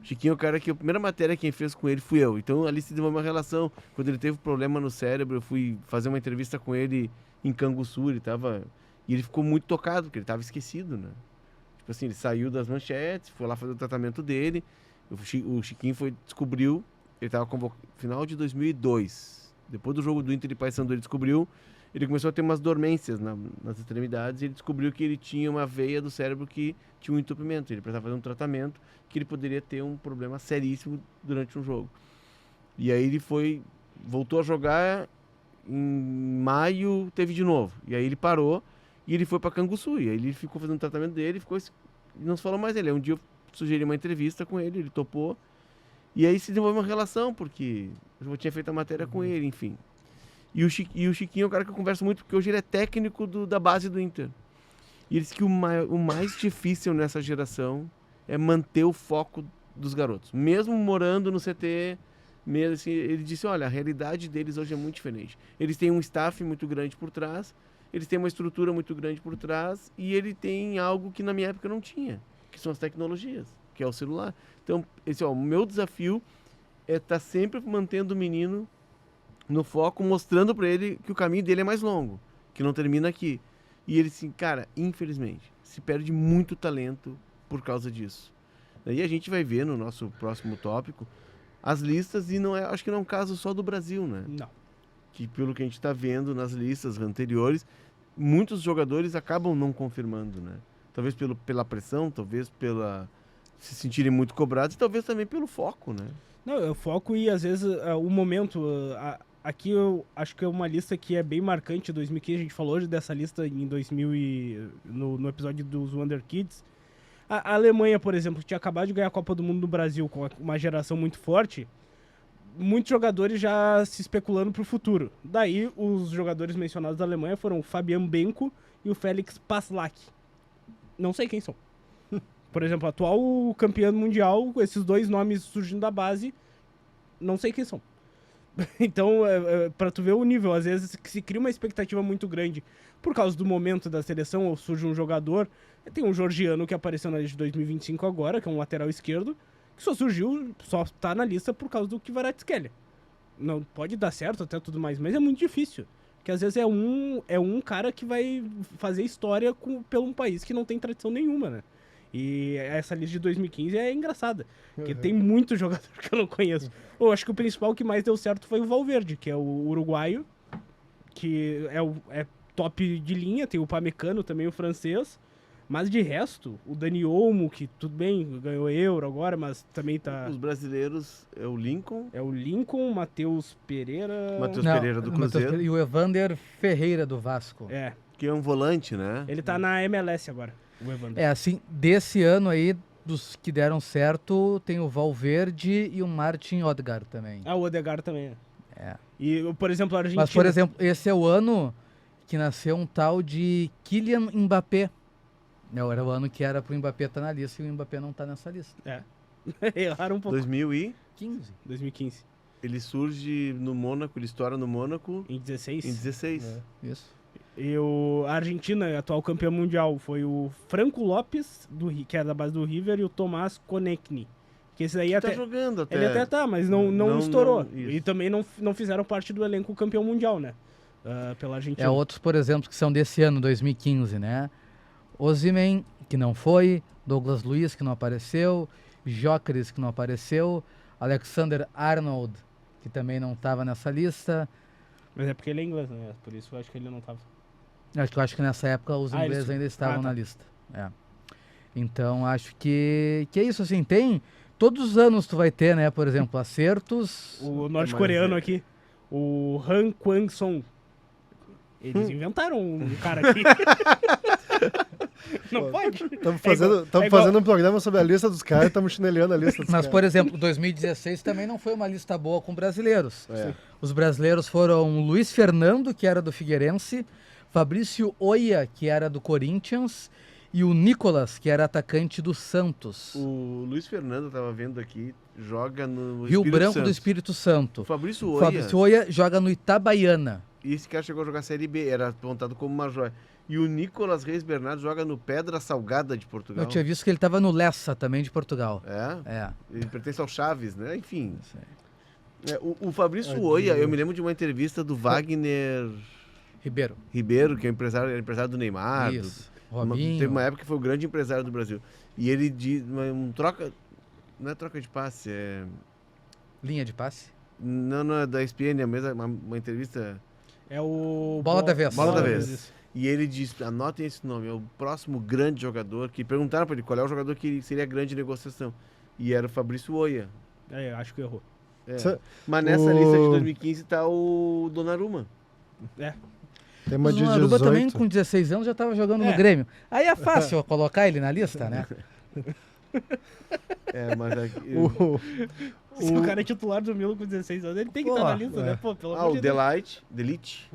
O Chiquinho é o cara que a primeira matéria quem fez com ele fui eu. Então ali se desenvolveu uma relação. Quando ele teve problema no cérebro, eu fui fazer uma entrevista com ele em Canguçu. E ele ficou muito tocado, porque ele estava esquecido, né? Tipo assim, ele saiu das manchetes, foi lá fazer o tratamento dele. O Chiquinho descobriu. Ele estava convocado no final de 2002. Depois do jogo do Inter e Paysandu, ele descobriu. Ele começou a ter umas dormências nas extremidades. E ele descobriu que ele tinha uma veia do cérebro que tinha um entupimento. Ele precisava fazer um tratamento que ele poderia ter um problema seríssimo durante um jogo. E aí ele voltou a jogar. Em maio teve de novo. E aí ele parou e ele foi para Canguçu. E aí ele ficou fazendo o tratamento dele e não se falou mais dele. Um dia eu sugeri uma entrevista com ele topou. E aí se desenvolveu uma relação, porque eu tinha feito a matéria com ele, enfim. E o Chiquinho é um cara que eu converso muito, porque hoje ele é técnico da base do Inter. E ele disse que o mais difícil nessa geração é manter o foco dos garotos. Mesmo morando no CT, mesmo assim, ele disse, olha, a realidade deles hoje é muito diferente. Eles têm um staff muito grande por trás, eles têm uma estrutura muito grande por trás, e ele tem algo que na minha época não tinha, que são as tecnologias, que é o celular. Então, o meu desafio é estar sempre mantendo o menino no foco, mostrando para ele que o caminho dele é mais longo, que não termina aqui. E ele assim, cara, infelizmente, se perde muito talento por causa disso. Daí a gente vai ver no nosso próximo tópico as listas, e acho que não é um caso só do Brasil, né? Não. Que pelo que a gente está vendo nas listas anteriores, muitos jogadores acabam não confirmando, né? Talvez pela pressão, talvez se sentirem muito cobrados, e talvez também pelo foco, né? Não, é o foco e às vezes o momento. Aqui eu acho que é uma lista que é bem marcante. 2015, a gente falou hoje dessa lista em 2000 no episódio dos Wonder Kids. A Alemanha, por exemplo, que tinha acabado de ganhar a Copa do Mundo no Brasil com uma geração muito forte, muitos jogadores já se especulando para o futuro. Daí, os jogadores mencionados da Alemanha foram o Fabian Benko e o Félix Paslak. Não sei quem são. Por exemplo, atual campeão mundial, com esses dois nomes surgindo da base, não sei quem são. Então, pra tu ver o nível, às vezes se cria uma expectativa muito grande por causa do momento da seleção, ou surge um jogador. Tem um georgiano que apareceu na lista de 2025 agora, que é um lateral esquerdo, que só tá na lista por causa do Kvaratskhelia. Não pode dar certo até tudo mais, mas é muito difícil. Porque às vezes é um cara que vai fazer história pelo um país que não tem tradição nenhuma, né? E essa lista de 2015 é engraçada, porque tem muito jogador que eu não conheço. Eu acho que o principal que mais deu certo foi o Valverde, que é o uruguaio, que é top de linha, tem o Pamecano também, o francês. Mas de resto, o Dani Olmo, que tudo bem, ganhou Euro agora, mas também tá... Os brasileiros é o Lincoln. É o Lincoln, Matheus Pereira... Matheus Pereira do Cruzeiro. E o Evander Ferreira do Vasco. É. Que é um volante, né? Ele tá na MLS agora, o Evander. Assim, desse ano aí, dos que deram certo, tem o Valverde e o Martin Odegaard também. Ah, o Odegaard também. É. E, por exemplo, a Argentina... Mas, por exemplo, esse é o ano que nasceu um tal de Kylian Mbappé. Era o ano que era pro Mbappé estar na lista e o Mbappé não tá nessa lista. É. Erraram um pouco. 2015. Ele surge no Mônaco, ele estoura no Mônaco Em 16. em 16. Isso. E a Argentina, atual campeão mundial, foi o Franco Lopes, que é da base do River, e o Tomás Konechny. Que esse aí Tá jogando até. Ele até tá, mas não estourou. não, E também não fizeram parte do elenco campeão mundial, né? Pela Argentina. Outros, por exemplo, que são desse ano, 2015, né? Osimhen, que não foi, Douglas Luiz, que não apareceu, Gyökeres, que não apareceu, Alexander Arnold, que também não estava nessa lista. Mas é porque ele é inglês, né? Por isso eu acho que ele não tava. Acho que nessa época os ingleses ainda estavam na lista. É. Então, acho que é isso, assim, tem... Todos os anos tu vai ter, né, por exemplo, acertos... O norte-coreano aqui, o Han Kwang-song. Eles inventaram um cara aqui. Não pode? Estamos fazendo um programa sobre a lista dos caras e estamos chinelando a lista dos Mas, caras. por exemplo, 2016 também não foi uma lista boa com brasileiros. É. Os brasileiros foram Luiz Fernando, que era do Figueirense, Fabrício Oia, que era do Corinthians, e o Nicolas, que era atacante do Santos. O Luiz Fernando, eu tava vendo aqui, joga no Rio Espírito Branco Santo. do Espírito Santo. O Fabrício Oia, Fabrício Oia joga no Itabaiana. e esse cara chegou a jogar Série B, era apontado como uma joia. E o Nicolas Reis Bernardo joga no Pedra Salgada de Portugal. Eu tinha visto que ele estava no Lessa também de Portugal. É? É. Ele pertence ao Chaves, né? Enfim. Isso aí. O Fabrício Oia, eu me lembro de uma entrevista do Wagner Ribeiro. que é empresário do Neymar. Isso. Teve Robinho. uma época que foi o grande empresário do Brasil. E ele diz, não é troca de passe, é... Linha de passe. Não é da ESPN, é uma entrevista... É o... Bola da vez. Bola da vez. E ele diz, anotem esse nome, é o próximo grande jogador, que perguntaram para ele qual é o jogador que seria grande negociação. E era o Fabrício Oia. É, acho que errou. É. Mas nessa lista de 2015 tá o Donnarumma. É. Tem uma O de Donnarumma 18. também com 16 anos já estava jogando no Grêmio. Aí é fácil colocar ele na lista, né? Mas aqui, Se o cara é titular do Milan com 16 anos, ele tem que estar na lista, né? Pô, pelo amor o de Deus. Delite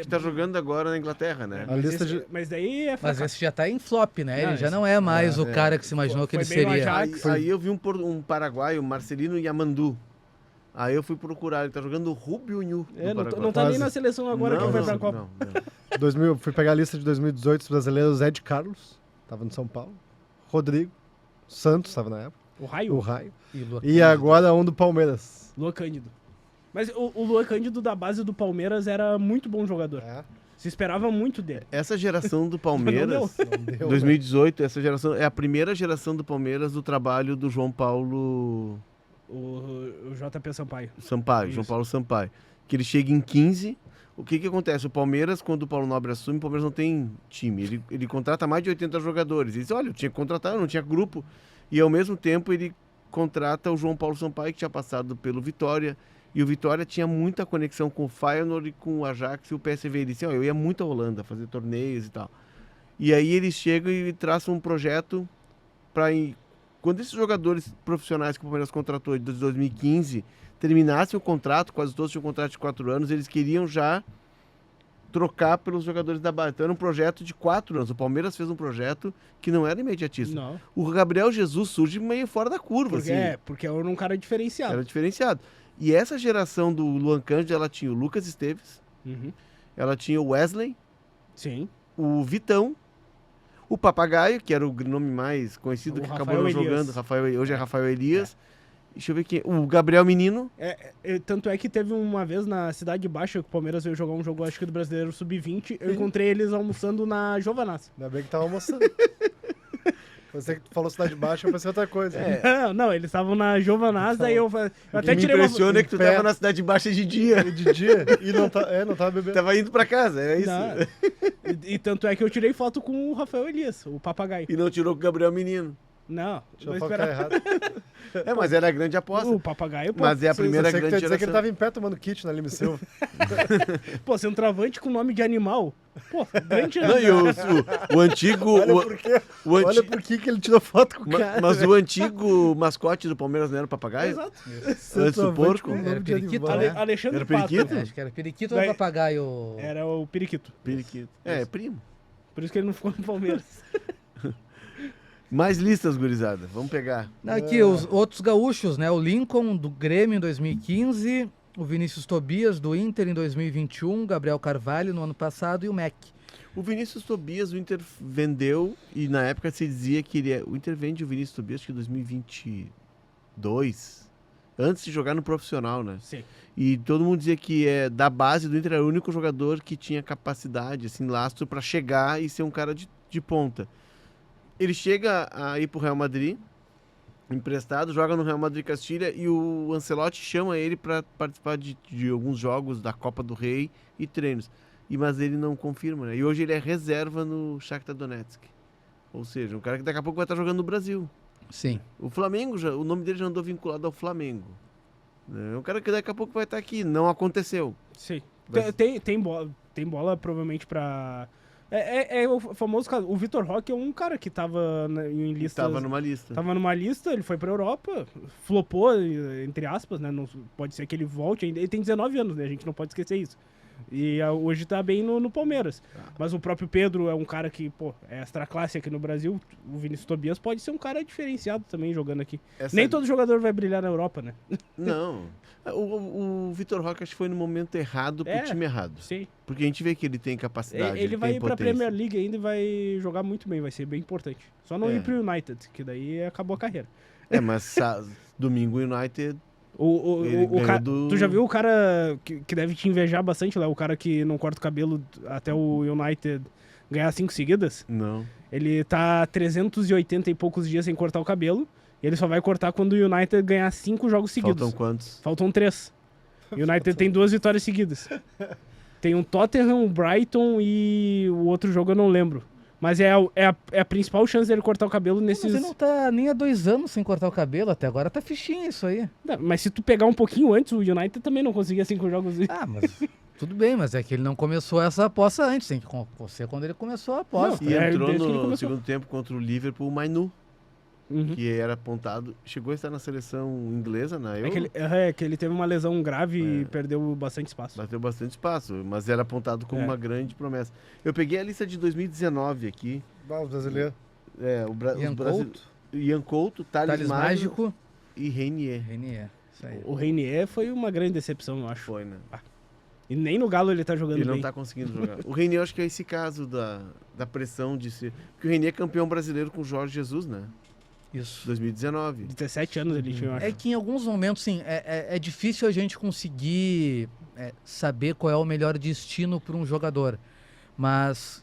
que tá jogando agora na Inglaterra, né? A lista de... Mas daí é Mas fracasso. esse já tá em flop, né? Não, Ele já esse- não é mais o cara que se imaginou que Foi ele bem no seria. Ajax. Aí eu vi um paraguaio, Marcelino Yamandu. Aí eu fui procurar, ele tá jogando Rubio Ñu. Não tá nem na seleção agora que vai pra Copa. Não. Fui pegar a lista de 2018 dos brasileiros. Ed Carlos, tava no São Paulo. Rodrigo Santos, tava na época. O Raio? O Raio. E Lua E agora um do Palmeiras. Luan Cândido. Mas o Luan Cândido da base do Palmeiras era muito bom jogador. Se esperava muito dele. Essa geração do Não Palmeiras, Não deu, 2018, essa geração é a primeira geração do Palmeiras do trabalho do João Paulo O JP Sampaio. Sampaio, Isso. João Paulo Sampaio. Que ele chega em 15. O que acontece? O Palmeiras, quando o Paulo Nobre assume, o Palmeiras não tem time. Ele contrata mais de 80 jogadores. Ele diz, olha, eu tinha que contratar, eu não tinha grupo. E ao mesmo tempo ele contrata o João Paulo Sampaio, que tinha passado pelo Vitória. E o Vitória tinha muita conexão com o Feyenoord, e com o Ajax e o PSV. Ele disse, eu ia muito à Holanda fazer torneios e tal. E aí eles chegam e traçam um projeto para... Quando esses jogadores profissionais que o Palmeiras contratou de 2015 terminassem o contrato, quase todos tinham um contrato de 4 anos, eles queriam já trocar pelos jogadores da base. Então era um projeto de 4 anos. O Palmeiras fez um projeto que não era imediatista. Não. O Gabriel Jesus surge meio fora da curva, Porque, assim. porque era um cara diferenciado. Era diferenciado. E essa geração do Luan Cândido, ela tinha o Lucas Esteves, Uhum. ela tinha o Wesley, Sim. o Vitão, o Papagaio, que era o nome mais conhecido, O que Rafael acabou não Elias. jogando. Hoje é Rafael Elias. Deixa eu ver quem. O Gabriel Menino. Tanto é que teve uma vez na Cidade Baixa, que o Palmeiras veio jogar um jogo, acho que do Brasileiro Sub-20, eu encontrei eles almoçando na Giovanazzi. Ainda bem que tava almoçando. Você que falou Cidade Baixa, eu pensei outra coisa. Não, eles estavam na Giovanazzi, daí eu O até que me tirei uma... impressiona é que tu pé. tava na Cidade Baixa de dia. De dia, e não tava bebendo. Tava indo pra casa, era isso. Não. E tanto é que eu tirei foto com o Rafael Elias, o papagaio. E não tirou com o Gabriel Menino. Não, Deixa vou eu focar esperar. errado. Mas era a grande aposta. O papagaio, pô. Mas é a primeira Eu sei que tu grande ia dizer que ele geração. tava em pé tomando kit na Lime Silva. Pô, centroavante com nome de animal. Pô, grande... Não, e o antigo. Olha por que ele tirou foto com o cara. Mas o antigo mascote do Palmeiras não era o papagaio? Exato. Antes do porco? Com nome Era de periquito, animal. né? Alexandre Era Pato. periquito? Acho que era periquito ou Daí- papagaio? Era o periquito. Periquito. É primo. Por isso que ele não ficou no Palmeiras. Mais listas, gurizada. Vamos pegar. Aqui, os outros gaúchos, né? O Lincoln, do Grêmio, em 2015. O Vinícius Tobias, do Inter, em 2021. O Gabriel Carvalho, no ano passado. E o Mac. O Vinícius Tobias, o Inter vendeu, e na época se dizia que o Inter vende o Vinícius Tobias, acho que em 2022, antes de jogar no profissional, né? Sim. E todo mundo dizia que da base do Inter era o único jogador que tinha capacidade, assim, lastro para chegar e ser um cara de ponta. Ele chega a ir pro Real Madrid, emprestado, joga no Real Madrid Castilha, e o Ancelotti chama ele para participar de alguns jogos da Copa do Rei e treinos. Mas ele não confirma, né? E hoje ele é reserva no Shakhtar Donetsk. Ou seja, um cara que daqui a pouco vai estar jogando no Brasil. Sim. O Flamengo, o nome dele já andou vinculado ao Flamengo. É um cara que daqui a pouco vai estar aqui. Não aconteceu. Sim. Vai- Tem bola provavelmente pra... É o famoso caso. O Vitor Roque é um cara que tava em listas... Estava numa lista. Tava numa lista, ele foi pra Europa, flopou, entre aspas, né? Não, pode ser que ele volte ainda. Ele tem 19 anos, né? A gente não pode esquecer isso. E hoje tá bem no Palmeiras. Mas o próprio Pedro é um cara que, pô, é extra classe aqui no Brasil. O Vinícius Tobias pode ser um cara diferenciado também jogando aqui. Nem todo jogador vai brilhar na Europa, né? Não. O Vitor Roque acho que foi no momento errado pro time errado. Sim. Porque a gente vê que ele tem capacidade. Ele vai tem ir pra potência. Premier League ainda e vai jogar muito bem, vai ser bem importante. Só não É. ir pro United, que daí acabou a carreira. Mas domingo o United. Ele O ganhou cara, do- Tu já viu o cara que deve te invejar bastante lá, o cara que não corta o cabelo até o United ganhar 5 seguidas? Não. Ele tá 380 e poucos dias sem cortar o cabelo, e ele só vai cortar quando o United ganhar 5 jogos seguidos. Faltam quantos? Faltam 3. O United tem 2 vitórias seguidas. Tem um Tottenham, um Brighton e o outro jogo eu não lembro. Mas é a principal chance dele cortar o cabelo Mas nesses... ele não tá nem há 2 anos sem cortar o cabelo, até agora tá fichinho isso aí. Não, mas se tu pegar um pouquinho antes, o United também não conseguia 5 jogos. Ah, mas tudo bem, mas é que ele não começou essa aposta antes, tem que ser quando ele começou a aposta. E entrou desde que ele no começou. segundo tempo contra o Liverpool o Mainu, Uhum. que era apontado. Chegou a estar na seleção inglesa na Euro. É que ele teve uma lesão grave e perdeu bastante espaço. Bateu bastante espaço, mas era apontado como uma grande promessa. Eu peguei a lista de 2019 aqui. Vamos, brasileiro. Ian Couto, Ian Couto, Thales Thales Mágico Mágico, e Renier. Renier. Isso aí. O Reinier foi uma grande decepção, eu acho. Foi, né? E nem no Galo ele tá jogando Ele não bem. tá conseguindo jogar. O Renier, eu acho que é esse caso da pressão de ser. Porque o Renier é campeão brasileiro com o Jorge Jesus, né? Isso. 2019. 17 anos ele tinha, eu acho. É que em alguns momentos, sim, é difícil a gente conseguir saber qual é o melhor destino para um jogador. Mas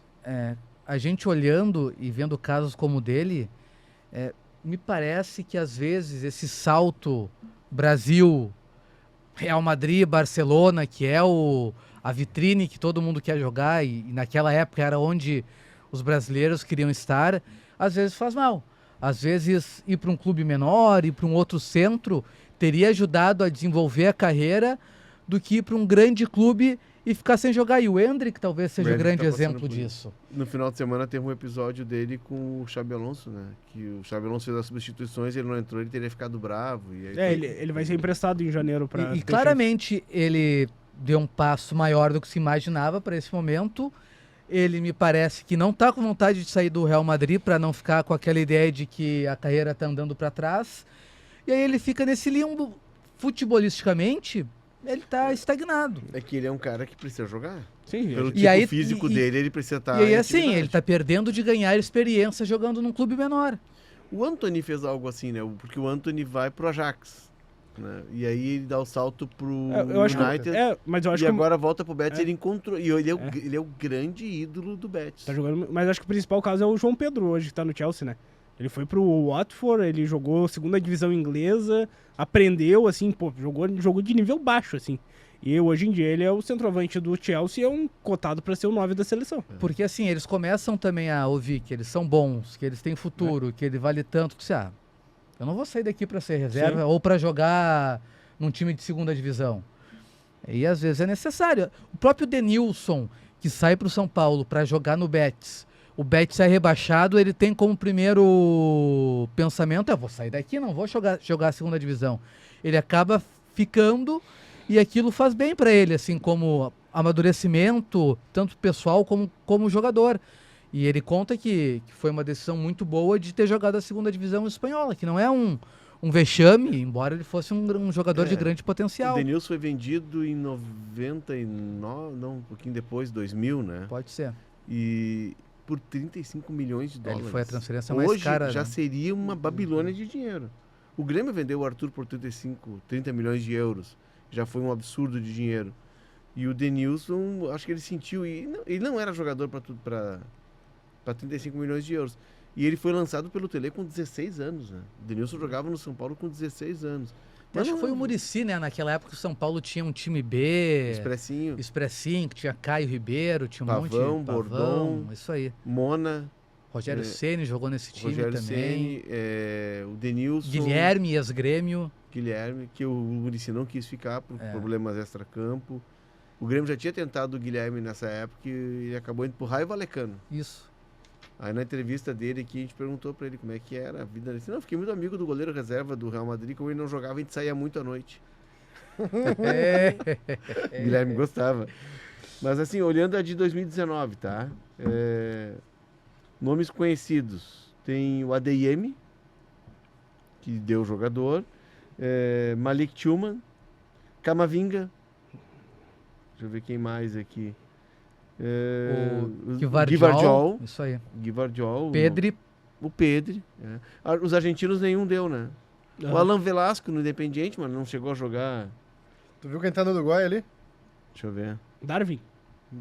a gente olhando e vendo casos como o dele, me parece que às vezes esse salto Brasil, Real Madrid, Barcelona, que é a vitrine que todo mundo quer jogar e naquela época era onde os brasileiros queriam estar, às vezes faz mal. Às vezes ir para um clube menor, ir para um outro centro, teria ajudado a desenvolver a carreira do que ir para um grande clube e ficar sem jogar. E o Endrick talvez seja o Endrick grande tá passando exemplo por disso. No final de semana teve um episódio dele com o Xabi Alonso, né? Que o Xabi Alonso fez as substituições, ele não entrou, ele teria ficado bravo. E aí Ele vai ser emprestado em janeiro pra... E claramente ele deu um passo maior do que se imaginava para esse momento. Ele me parece que não está com vontade de sair do Real Madrid para não ficar com aquela ideia de que a carreira está andando para trás. E aí ele fica nesse limbo. Futebolisticamente, ele está estagnado. É que ele é um cara que precisa jogar. Sim, Pelo E tipo aí- físico e- dele, ele precisa estar E aí assim, ele está perdendo de ganhar experiência jogando num clube menor. O Antony fez algo assim, né? Porque o Antony vai pro Ajax, né? E aí ele dá o salto pro eu acho United. mas eu acho E que agora volta pro Betis, É. ele encontrou. E ele é, É. ele é o grande ídolo do Betis. tá jogando, mas acho que o principal caso é o João Pedro hoje, que tá no Chelsea, né? Ele foi pro Watford, ele jogou segunda divisão inglesa, aprendeu, assim, pô, jogou de nível baixo, assim. E hoje em dia ele é o centroavante do Chelsea e é um cotado pra ser o 9 da seleção. Porque assim, eles começam também a ouvir que eles são bons, que eles têm futuro, que ele vale tanto, que você, eu não vou sair daqui para ser reserva Sim. ou para jogar num time de segunda divisão. E às vezes é necessário. O próprio Denilson, que sai para o São Paulo para jogar no Betis, o Betis é rebaixado, ele tem como primeiro pensamento, eu vou sair daqui, não vou jogar a segunda divisão. Ele acaba ficando e aquilo faz bem para ele, assim, como amadurecimento, tanto pessoal como jogador. E ele conta que foi uma decisão muito boa de ter jogado a segunda divisão espanhola, que não é um vexame, embora ele fosse um jogador de grande O potencial. Denilson foi vendido em 99, não, um pouquinho depois, 2000, né? Pode ser. E por 35 milhões de dólares. Ele foi a transferência mais Hoje cara. já né? seria uma Babilônia de dinheiro. O Grêmio vendeu o Arthur por 30 milhões de euros. Já foi um absurdo de dinheiro. E o Denilson, acho que ele sentiu. Ele não era jogador para 35 milhões de euros. E ele foi lançado pelo Tele com 16 anos. Né? O Denilson jogava no São Paulo com 16 anos. Eu acho que foi o Muricy, né? Naquela época o São Paulo tinha um time B, Expressinho. Expressinho, que tinha Caio Ribeiro, tinha um monte de Pavão, Bordon. isso aí. Mona, Rogério Ceni jogou nesse time Rogério também. Ceni, o Denilson. Guilherme, ex-grêmio. Guilherme, que o Muricy não quis ficar por É. problemas extra-campo. O Grêmio já tinha tentado o Guilherme nessa época e ele acabou indo pro Raio Valecano. Isso. Aí na entrevista dele aqui, a gente perguntou pra ele como é que era a vida. Ele disse, não, fiquei muito amigo do goleiro reserva do Real Madrid, como ele não jogava, a gente saía muito à noite. É. O Guilherme gostava. Mas assim, olhando a de 2019, tá? Nomes conhecidos. Tem o Adeyemi, que deu jogador. Malik Tillman. Camavinga. Deixa eu ver quem mais aqui. O Gvardiol. Isso aí. Gvardiol. Pedri. O Pedri. Os argentinos nenhum deu, né? O Alan Velasco no Independiente, mas não chegou a jogar. Tu viu quem tá no Uruguai ali? Deixa eu ver. Darwin,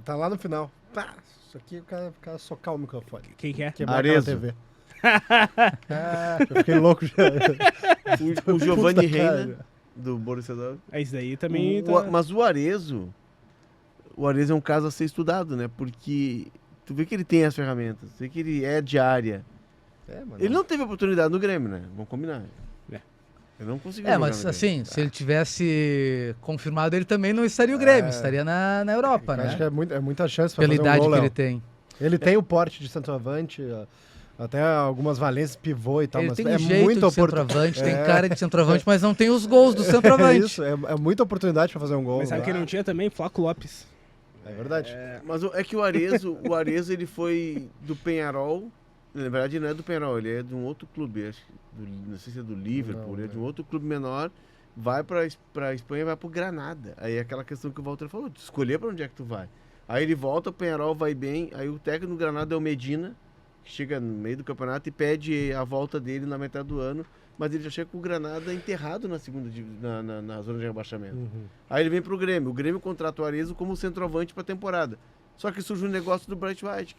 Tá lá no final. Pá, isso aqui o cara socar o microfone. quem que é? Quebrar aquela Arezo. TV. Eu fiquei louco já. O Giovanni Puta cara. Reina, do Borussia Dortmund. Isso daí também Mas o Arezo é um caso a ser estudado, né? Porque tu vê que ele tem as ferramentas, tu vê que ele é de área. Mano. Ele não teve oportunidade no Grêmio, né? Vamos combinar. É. Ele não conseguiu jogar Mas no assim, Grêmio. se ele tivesse confirmado, ele também não estaria o Grêmio, estaria na Europa, Acho que né? é muita chance pra Pela fazer um idade gol, que Léo. ele tem. Ele tem o porte de centroavante, até algumas valências, pivô e tal, Ele mas tem é jeito muita de centroavante, tem É. cara de centroavante, mas não tem os gols do centroavante. Isso, é muita oportunidade pra fazer um gol. Mas sabe quem não tinha também? Flaco Lopes. É verdade. Mas é que o Arezo ele foi do Peñarol. Na verdade, não é do Peñarol, ele é de um outro clube. Acho que não sei se é do Liverpool, Não, ele é de um outro clube menor. Vai pra Espanha e vai pro Granada. Aí é aquela questão que o Walter falou, de escolher pra onde é que tu vai. Aí ele volta, o Peñarol vai bem. Aí o técnico do Granada é o Medina, que chega no meio do campeonato e pede a volta dele na metade do ano. Mas ele já chega com o Granada enterrado na segunda na zona de rebaixamento. Aí ele vem pro Grêmio. O Grêmio contrata o Arezo como centroavante pra temporada. Só que surgiu um negócio do Bright White.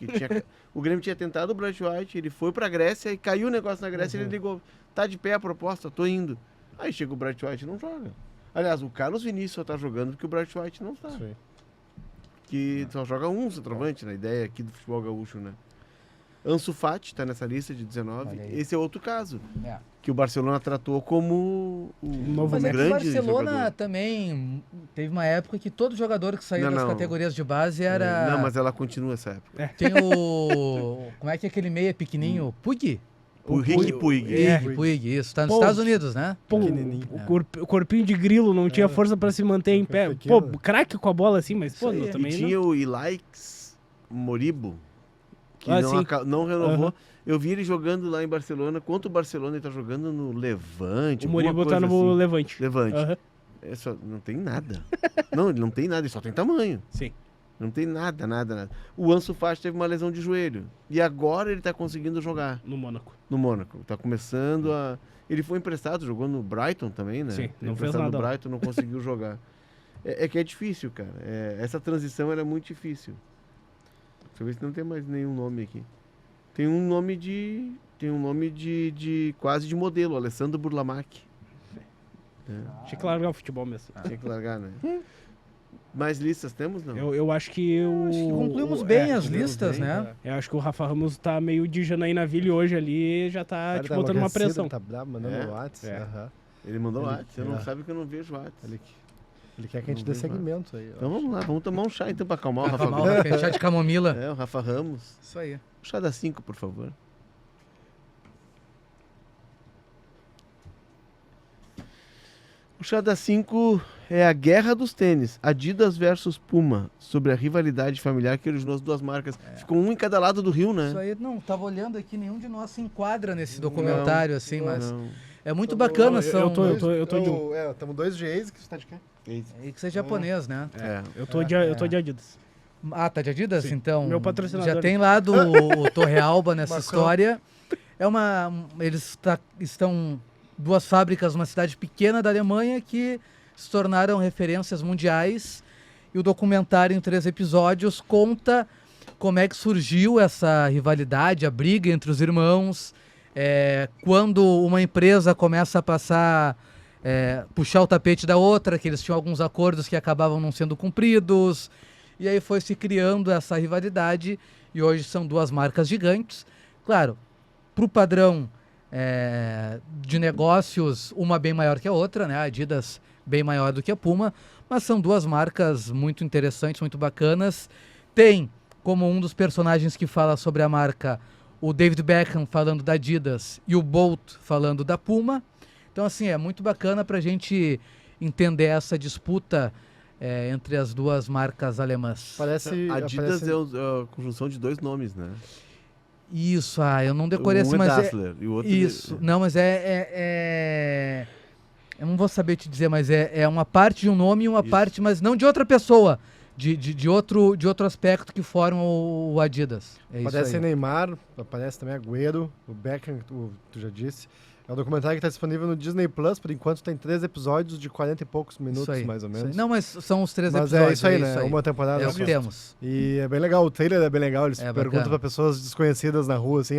O Grêmio tinha tentado o Bright White, ele foi pra Grécia e caiu o negócio na Grécia e ele ligou. Tá de pé a proposta, tô indo. Aí chega o Bright White e não joga. Aliás, o Carlos Vinícius só tá jogando porque o Bright White não tá. Sim. Que só joga um centroavante, na ideia aqui do futebol gaúcho, né? Ansu Fati tá nessa lista de 19. Olha aí. Esse é outro caso. É. Que o Barcelona tratou como novo Mas é que o grande Barcelona jogador. também teve uma época que todo jogador que saiu das Não. categorias de base era. Não, mas ela continua essa época. Tem o. Como é que é aquele meia pequenininho? Puggy? O Rick Puig. É. Puig, isso. Tá nos Pô, Estados Unidos, né? Pô, Pequenininho. o corpinho de grilo não tinha força pra se manter em pé. pequeno. Pô, craque com a bola assim, mas pô, aí. também E tinha o Ilaix Moribo, que sim. não renovou. Aham. Eu vi ele jogando lá em Barcelona. Quanto o Barcelona ele tá jogando no Levante? O alguma Moribo tá coisa no assim. Levante. Levante. Aham. É só, não tem nada. Não, ele não tem nada, ele só tem tamanho. Sim. Não tem nada, nada, nada. O Ansu Fati teve uma lesão de joelho. E agora ele tá conseguindo jogar No Mônaco. no Mônaco. Tá começando a... Ele foi emprestado, jogou no Brighton também, né? Sim, Teve não fez emprestado nada no lá. Brighton, não conseguiu jogar. É que é difícil, cara. Essa transição ela é muito difícil. Deixa eu ver se não tem mais nenhum nome aqui. Tem um nome de... Tem um nome de quase de modelo, Alessandro Burlamac. Tinha que largar o futebol mesmo. Tinha que largar, né? Mais listas temos, não? Eu acho que o... Acho que concluímos bem as concluímos listas, bem, né? Eu acho que o Rafa Ramos tá meio de Janaína-Ville hoje ali, já tá Cara, te tá botando uma enlouquecido, pressão. Tá bravo, mandando É? no WhatsApp. É. Aham. Ele mandou Ele- WhatsApp, você não é. sabe que eu não vejo WhatsApp. Ele quer que a gente Não dê vejo segmento aí. Então vamos lá, vamos tomar um chá então pra acalmar o Rafa Acalmar o Ramos. Rafa, chá de camomila. É, o Rafa Ramos. Isso aí. O chá das 5, por favor. O chá das 5 é a guerra dos tênis. Adidas versus Puma. Sobre a rivalidade familiar que originou as duas marcas. Ficou um em cada lado do rio, né? Isso aí, não, tava olhando aqui, nenhum de nós se enquadra nesse documentário, assim, mas Não. é muito bacana, são... eu tô de um. Estamos dois Gs que você tá de quê? E que você é japonês, né? Eu tô de Adidas. Ah, tá de Adidas? Sim. Então, Meu patrocinador. já tem lá do o Torre Alba nessa Macron. história. Eles estão duas fábricas numa cidade pequena da Alemanha que se tornaram referências mundiais. E o documentário, em 3 episódios, conta como é que surgiu essa rivalidade, a briga entre os irmãos, quando uma empresa começa a puxar o tapete da outra, que eles tinham alguns acordos que acabavam não sendo cumpridos. E aí foi se criando essa rivalidade e hoje são duas marcas gigantes. Claro, para o padrão de negócios, uma bem maior que a outra, né? A Adidas bem maior do que a Puma, mas são duas marcas muito interessantes, muito bacanas. Tem como um dos personagens que fala sobre a marca o David Beckham falando da Adidas e o Bolt falando da Puma. Então, assim, é muito bacana para a gente entender essa disputa entre as duas marcas alemãs. Parece... Adidas parece... é a conjunção de 2 nomes, né? Isso, eu não decorei um assim, é mas Dassler e o outro... Isso, não, mas eu não vou saber te dizer, mas é uma parte de um nome e uma Isso. parte, mas não de outra pessoa, de outro aspecto que forma o Adidas. É isso Aparece aí. Neymar, aparece também Agüero, o Beckham, que tu já disse. É um documentário que está disponível no Disney Plus, por enquanto tem 3 episódios de 40 e poucos minutos, Isso aí, mais ou isso aí. menos. Não, mas são os 3 Mas episódios. é isso aí, né? Uma temporada É o só. que temos. E é bem legal, o trailer é bem legal, eles É perguntam bacana. pra pessoas desconhecidas na rua, assim,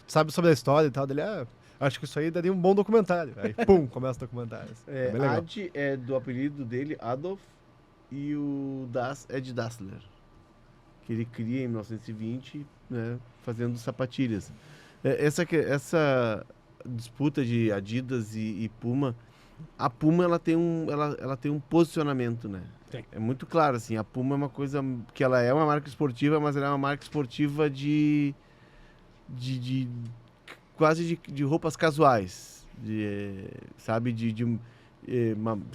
sabe sobre a história e tal, dele, acho que isso aí daria um bom documentário. Aí, pum, começa o documentário. É bem legal. Ad é do apelido dele, Adolf, e o Das é de Dassler, que ele cria em 1920, né, fazendo sapatilhas. Essa disputa de Adidas e Puma, a Puma ela tem um posicionamento, né? Tem. É muito claro, assim, a Puma é uma coisa que ela é uma marca esportiva, mas ela é uma marca esportiva de quase de roupas casuais, sabe,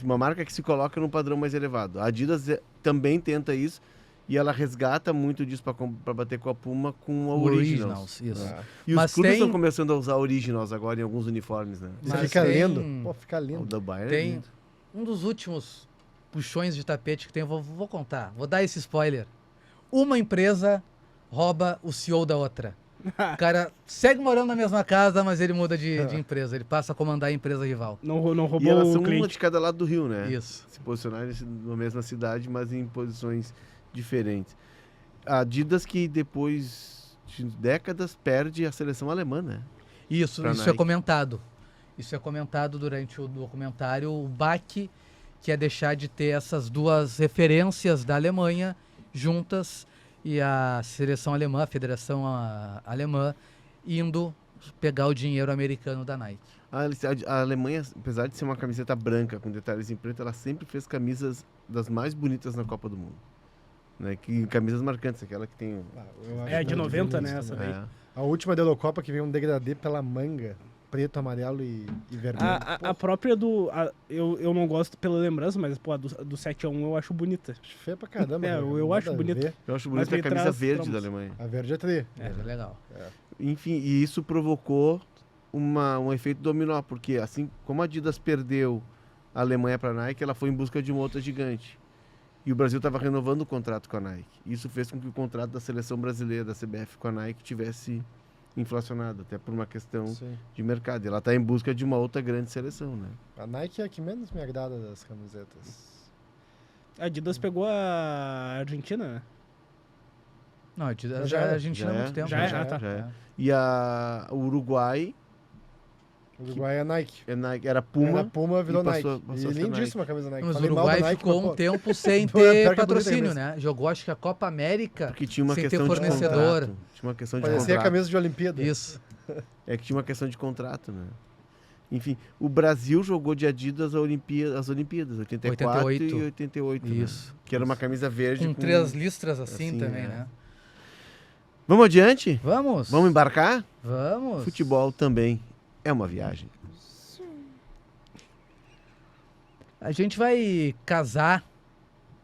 uma marca que se coloca num padrão mais elevado. A Adidas também tenta isso e ela resgata muito disso para bater com a Puma com a Originals. Isso. E Mas os clubes tem- estão começando a usar Originals agora em alguns uniformes, né? Isso Mas fica tem- lindo. Pô, fica O lindo. da Bayern é Tem lindo. um dos últimos puxões de tapete que tem, eu vou contar, vou dar esse spoiler. Uma empresa rouba o CEO da outra. O cara segue morando na mesma casa, mas ele muda de empresa. Ele passa a comandar a empresa rival. Não E elas roubou são o uma cliente. de cada lado do rio, né? Isso. Se posicionarem na mesma cidade, mas em posições diferentes. A Adidas que depois de décadas perde a seleção alemã, né? Isso Pra é Nike. comentado. Isso é comentado durante o documentário, o baque que é deixar de ter essas duas referências da Alemanha juntas e a seleção alemã, a federação alemã, indo pegar o dinheiro americano da Nike. A Alemanha, apesar de ser uma camiseta branca com detalhes em preto, ela sempre fez camisas das mais bonitas na Copa do Mundo. Né? Camisas marcantes, aquela que tem... É, de 90, né, essa daí. A última da Eurocopa que veio um degradê pela manga. Preto, amarelo e vermelho. A própria do... eu não gosto pela lembrança, mas pô, a do 7x1 eu acho bonita. Acho feia pra caramba. É, cara. eu Nada acho a bonito. ver. Eu acho Mas bonita a me camisa traz verde traumas. da Alemanha. A verde é tri. É legal. Enfim, e isso provocou um efeito dominó, porque assim como a Adidas perdeu a Alemanha para a Nike, ela foi em busca de uma outra gigante. E o Brasil estava renovando o contrato com a Nike. Isso fez com que o contrato da seleção brasileira, da CBF, com a Nike tivesse inflacionado, até por uma questão Sim. de mercado. E ela está em busca de uma outra grande seleção, né? A Nike é a que menos me agrada das camisetas. A Adidas pegou a Argentina, né? Não, a Já já é. a Argentina há Já muito é, tempo. já é, né? tá. Já é. E o Uruguai O Uruguai é Nike. era Puma. Era Puma, virou e passou- Nike. passou a E ser lindíssima a camisa Nike. Mas o Falei mal Uruguai da Nike, ficou mas, um pô, tempo sem Pior que é ter bonita patrocínio, camisa. né? Jogou, acho que a Copa América. Porque tinha uma Sem ter questão de fornecedor. contrato. Tinha uma questão de parecia a contrato. camisa de Olimpíada. Isso. É que tinha uma questão de contrato, né? Enfim, o Brasil jogou de Adidas as Olimpíadas, 84 88. e 88. né? Isso. Que era uma camisa verde Com 3 listras assim, assim, também, é. né? Vamos adiante? Vamos. Vamos embarcar? Vamos. Futebol também é uma viagem. A gente vai casar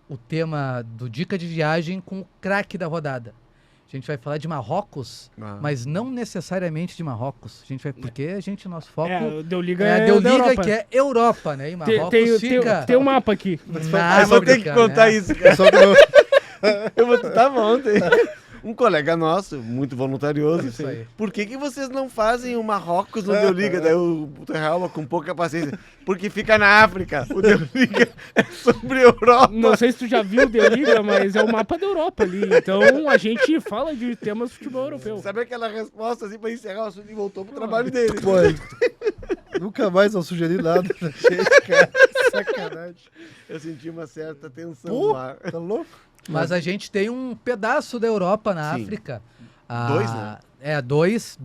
o tema do Dica de Viagem com o craque da rodada. A gente vai falar de Marrocos, mas não necessariamente de Marrocos. A gente vai, porque nosso foco É, deu liga deu da liga Europa. que é Europa, né? E Marrocos fica tem um mapa aqui. na Eu vou ter que África, contar né? isso, cara. Só que eu- Tava ontem. Um colega nosso, muito voluntarioso, Isso aí. por que vocês não fazem o Marrocos no Deu Liga? Daí o Terralma, com pouca paciência, porque fica na África. O Deu Liga é sobre Europa. Não sei se tu já viu o Deu Liga, mas é o mapa da Europa ali. Então a gente fala de temas de futebol europeu. Sabe aquela resposta assim pra encerrar o assunto e voltou pro trabalho dele? Pô, nunca mais eu sugeri nada pra gente, cara. Sacanagem. Eu senti uma certa tensão Pô, no ar. tá louco? Mas a gente tem um pedaço da Europa na Sim. África. Dois, né? É, duas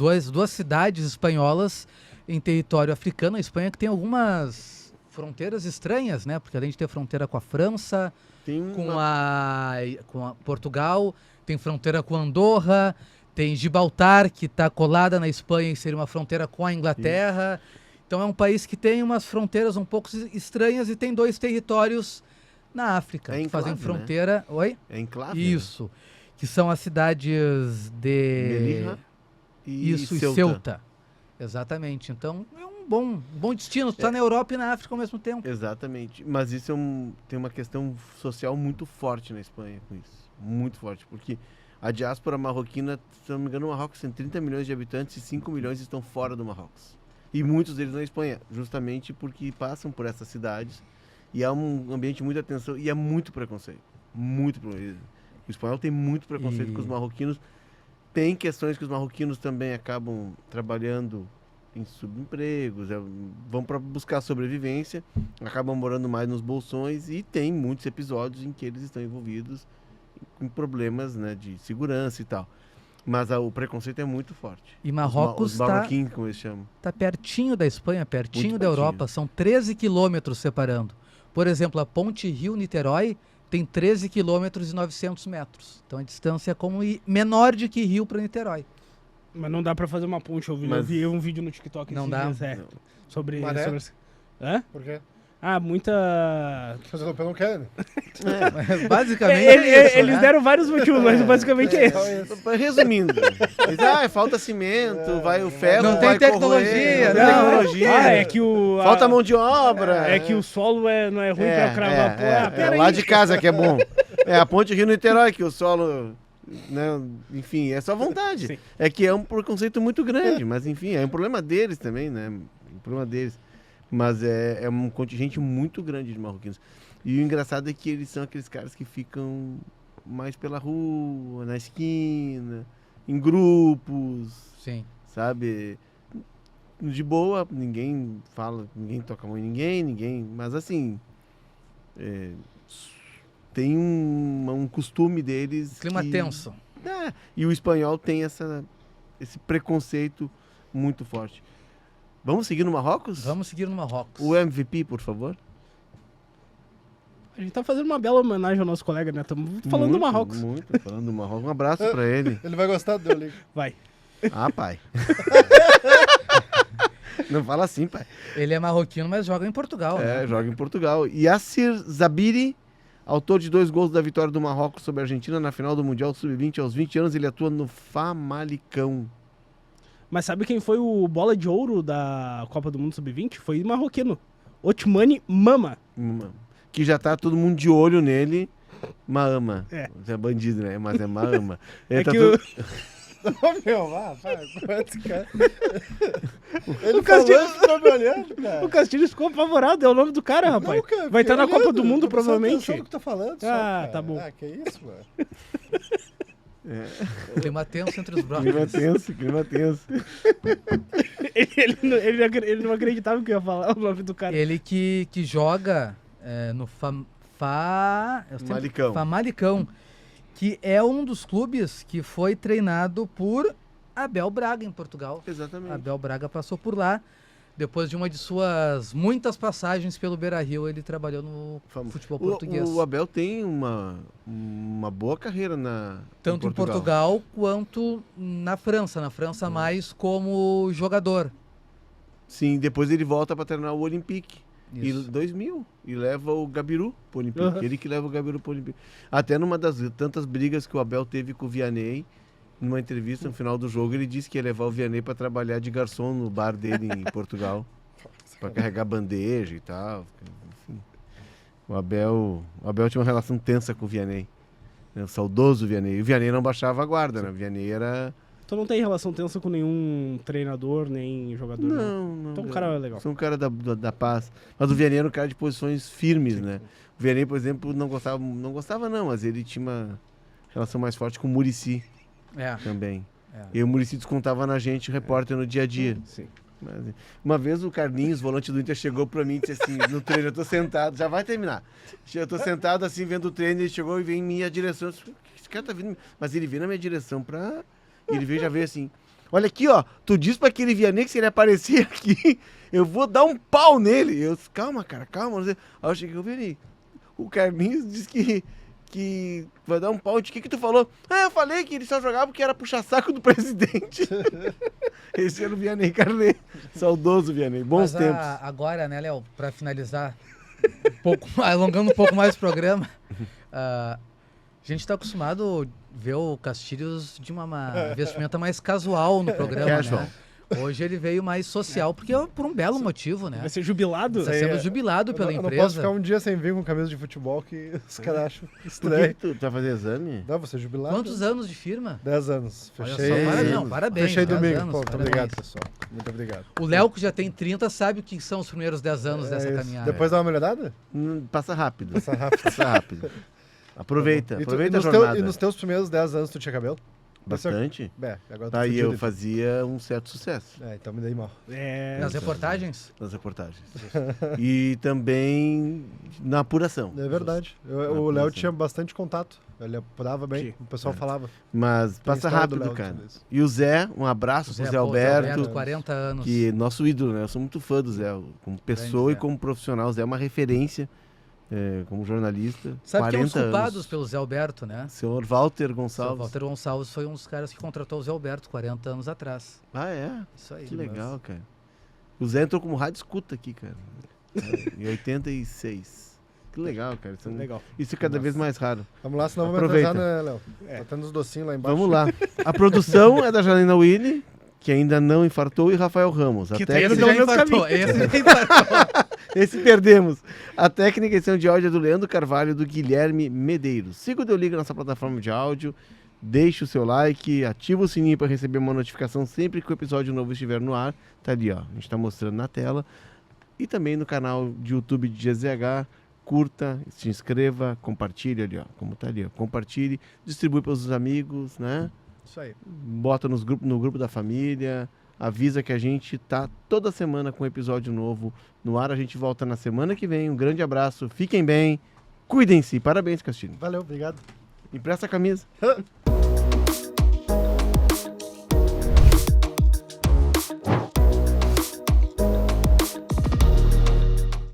cidades espanholas em território africano. A Espanha que tem algumas fronteiras estranhas, né? Porque além de ter fronteira com a França, Tem com a Portugal, tem fronteira com Andorra, tem Gibraltar, que está colada na Espanha e seria uma fronteira com a Inglaterra. Então é um país que tem umas fronteiras um pouco estranhas e tem 2 territórios na África, É que fazem enclave, né? fronteira... Oi? É enclave. Isso. Que são as cidades de... Melilla e Isso, e Ceuta. Exatamente. Então é um bom destino. Tu tá na Europa e na África ao mesmo tempo. Exatamente. Mas isso tem uma questão social muito forte na Espanha com isso. Muito forte. Porque a diáspora marroquina, se não me engano, o Marrocos tem 30 milhões de habitantes e 5 milhões estão fora do Marrocos. E muitos deles na Espanha, justamente porque passam por essas cidades e há um ambiente de muita tensão e é muito preconceito. Muito preconceito. O espanhol tem muito preconceito com os marroquinos. Tem questões que os marroquinos também acabam trabalhando em subempregos, vão para buscar sobrevivência, acabam morando mais nos bolsões e tem muitos episódios em que eles estão envolvidos em problemas, né, de segurança e tal. Mas o preconceito é muito forte. E Marrocos os marroquinos, como eles chamam. tá pertinho da Espanha, pertinho Muito da pertinho. Europa. São 13 quilômetros separando. Por exemplo, a ponte Rio-Niterói tem 13 quilômetros e 900 metros. Então a distância é como menor de que Rio para Niterói. Mas não dá pra fazer uma ponte. Eu Mas- vi um vídeo no TikTok Não esses dá? dias, Não. sobre... Maré? Hã? Por quê? Ah, muita... Porque os europeus não querem. Basicamente é isso, Eles né? deram vários motivos, mas basicamente é esse. Resumindo, falta cimento, vai o ferro, Não tem vai tecnologia, corroer, não tem não. tecnologia. É que o... Falta mão de obra. É que o solo não é ruim pra cravar. Pô, lá de casa que é bom. É a ponte Rio-Niterói, que o solo, né, enfim, é só vontade. Sim. É que é um preconceito muito grande, mas enfim, é um problema deles também, né? Um problema deles. Mas é um contingente muito grande de marroquinos. E o engraçado é que eles são aqueles caras que ficam mais pela rua, na esquina, em grupos, Sim. sabe? De boa, ninguém fala, ninguém toca a mão em ninguém, mas assim, tem um costume deles. Clima que- tenso. E o espanhol tem esse preconceito muito forte. Vamos seguir no Marrocos? Vamos seguir no Marrocos. O MVP, por favor. A gente tá fazendo uma bela homenagem ao nosso colega, né? Estamos falando do Muito, Marrocos. Muito, falando do Marrocos. Um abraço pra ele. Ele vai gostar do Deu Liga. Vai. Ah, pai. Não fala assim, pai. Ele é marroquino, mas joga em Portugal, né? Joga em Portugal. Yassir Zabiri, autor de 2 gols da vitória do Marrocos sobre a Argentina na final do Mundial Sub-20. Aos 20 anos, ele atua no Famalicão. Mas sabe quem foi o bola de ouro da Copa do Mundo Sub-20? Foi marroquino. Otmani Mama. Que já tá todo mundo de olho nele. Mahama. É. É bandido, né? Mas é Mahama. Ele É tá que todo... Ô, meu, quanto, cara? Ele O Castilho- ficou me olhando, cara. O Castilho ficou apavorado, é o nome do cara, rapaz. Não, cara, Vai estar na fiquei Copa do olhando, Mundo, tô prestando provavelmente. atenção no que tu tá falando, só, Ah, cara. tá bom. Ah, que isso, mano. Clima tenso entre os Clima brothers. tenso, clima tenso. Ele não acreditava que eu ia falar o nome do cara. Ele que joga no Famalicão. Famalicão, que é um dos clubes que foi treinado por Abel Braga em Portugal. Exatamente. Abel Braga passou por lá. Depois de uma de suas muitas passagens pelo Beira-Rio, ele trabalhou no futebol português. O Abel tem uma boa carreira Tanto em Portugal quanto na França. Na França, mais como jogador. Sim, depois ele volta para treinar o Olympique. Em Isso. 2000. E leva o Gabiru pro Olympique. Uhum. Ele que leva o Gabiru pro Olympique. Até numa das tantas brigas que o Abel teve com o Vianney, numa entrevista no final do jogo, ele disse que ia levar o Vianney para trabalhar de garçom no bar dele em Portugal. Para carregar bandeja e tal. Enfim. O Abel tinha uma relação tensa com o Vianney. O saudoso Vianney. E o Vianney não baixava a guarda, né? O Vianney era... Tu não tem relação tensa com nenhum treinador, nem jogador? Não. Então o cara é legal. Sou um cara da paz. Mas o Vianney era um cara de posições firmes, né? O Vianney, por exemplo, não gostava não, mas ele tinha uma relação mais forte com o Muricy também. E o Muricy descontava na gente, repórter no dia a dia. Sim. Mas, uma vez o Carlinhos, volante do Inter, chegou pra mim e disse assim, no treino, eu tô sentado, já vai terminar. Eu tô sentado assim, vendo o treino, ele chegou e veio em minha direção. Eu disse, esse cara tá vindo... Mas ele veio na minha direção pra... Ele veio, já veio assim, olha aqui, ó, tu disse pra aquele Vianney que se ele aparecer aqui, eu vou dar um pau nele. Eu disse, calma, cara, calma. Aí eu cheguei, eu vi, o Carlinhos disse que vai dar um pau. De que tu falou? Eu falei que ele só jogava porque era puxa-saco do presidente. Esse era o Vianney Carlet, saudoso Vianney, bons tempos. Agora, né, Léo, para finalizar, alongando um pouco mais o programa, a gente está acostumado a ver o Castilhos de uma vestimenta mais casual no programa, Casual. né? Hoje ele veio mais social, porque é por um belo motivo, né? Vai ser jubilado? Está sendo jubilado pela Eu não posso empresa. ficar um dia sem vir com camisa de futebol que os caras acham Por que estranho. tu vai fazer exame? Não, você é jubilado. Quantos anos de firma? 10 anos. Olha Fechei. só, parabéns. Fechei 10 domingo. anos, Pô, muito parabéns. obrigado, pessoal. Muito obrigado. O Léo, que já tem 30, sabe o que são os primeiros 10 anos dessa isso. caminhada. Depois dá uma melhorada? Passa rápido. Passa rápido. Passa rápido. Aproveita, E tu- aproveita e a nos jornada. e nos teus primeiros 10 anos tu tinha cabelo? Bastante. Agora Tá, e eu fudido. fazia um certo sucesso Então me dei mal. Nas reportagens? nas reportagens. E também na apuração. É verdade. O Léo tinha bastante contato. Ele apurava bem. Sim. O pessoal falava. Mas passa história do rápido, Léo cara. tudo isso. E o Zé, um abraço pro Zé Alberto, 40 anos. que é nosso ídolo, né? Eu sou muito fã do Zé, como pessoa Grande e Zé. como profissional. O Zé é uma referência como jornalista. Sabe que é um dos 40 culpados anos. pelo Zé Alberto, né? Senhor Walter O Gonçalves. Walter Gonçalves foi um dos caras que contratou o Zé Alberto 40 anos atrás. Ah, é? Isso aí. Que legal, cara. O Zé entrou como rádio escuta aqui, cara. Em 86. Que legal, cara. Legal. Isso é cada vez mais raro. Vamos lá, senão vamos Aproveita. atrasar, né, Léo? Tá tendo os docinhos lá embaixo. Vamos lá. A produção é da Janina Willi, que ainda não infartou, e Rafael Ramos. A Que técnica... Esse Pelo já menos infartou. caminho. Esse já infartou. Esse perdemos. A técnica e edição de áudio é do Leandro Carvalho e do Guilherme Medeiros. Siga o Deu Liga na nossa plataforma de áudio, deixe o seu like, ativa o sininho para receber uma notificação sempre que o episódio novo estiver no ar. Tá ali, ó. A gente tá mostrando na tela. E também no canal de YouTube de GZH. Curta, se inscreva, compartilhe ali, ó. Como tá ali, ó. Compartilhe, distribui para os amigos, né? Isso aí. Bota no grupo da família, avisa que a gente tá toda semana com um episódio novo no ar. A gente volta na semana que vem. Um grande abraço, fiquem bem, cuidem-se. Parabéns, Castilho. Valeu, obrigado. Empresta a camisa.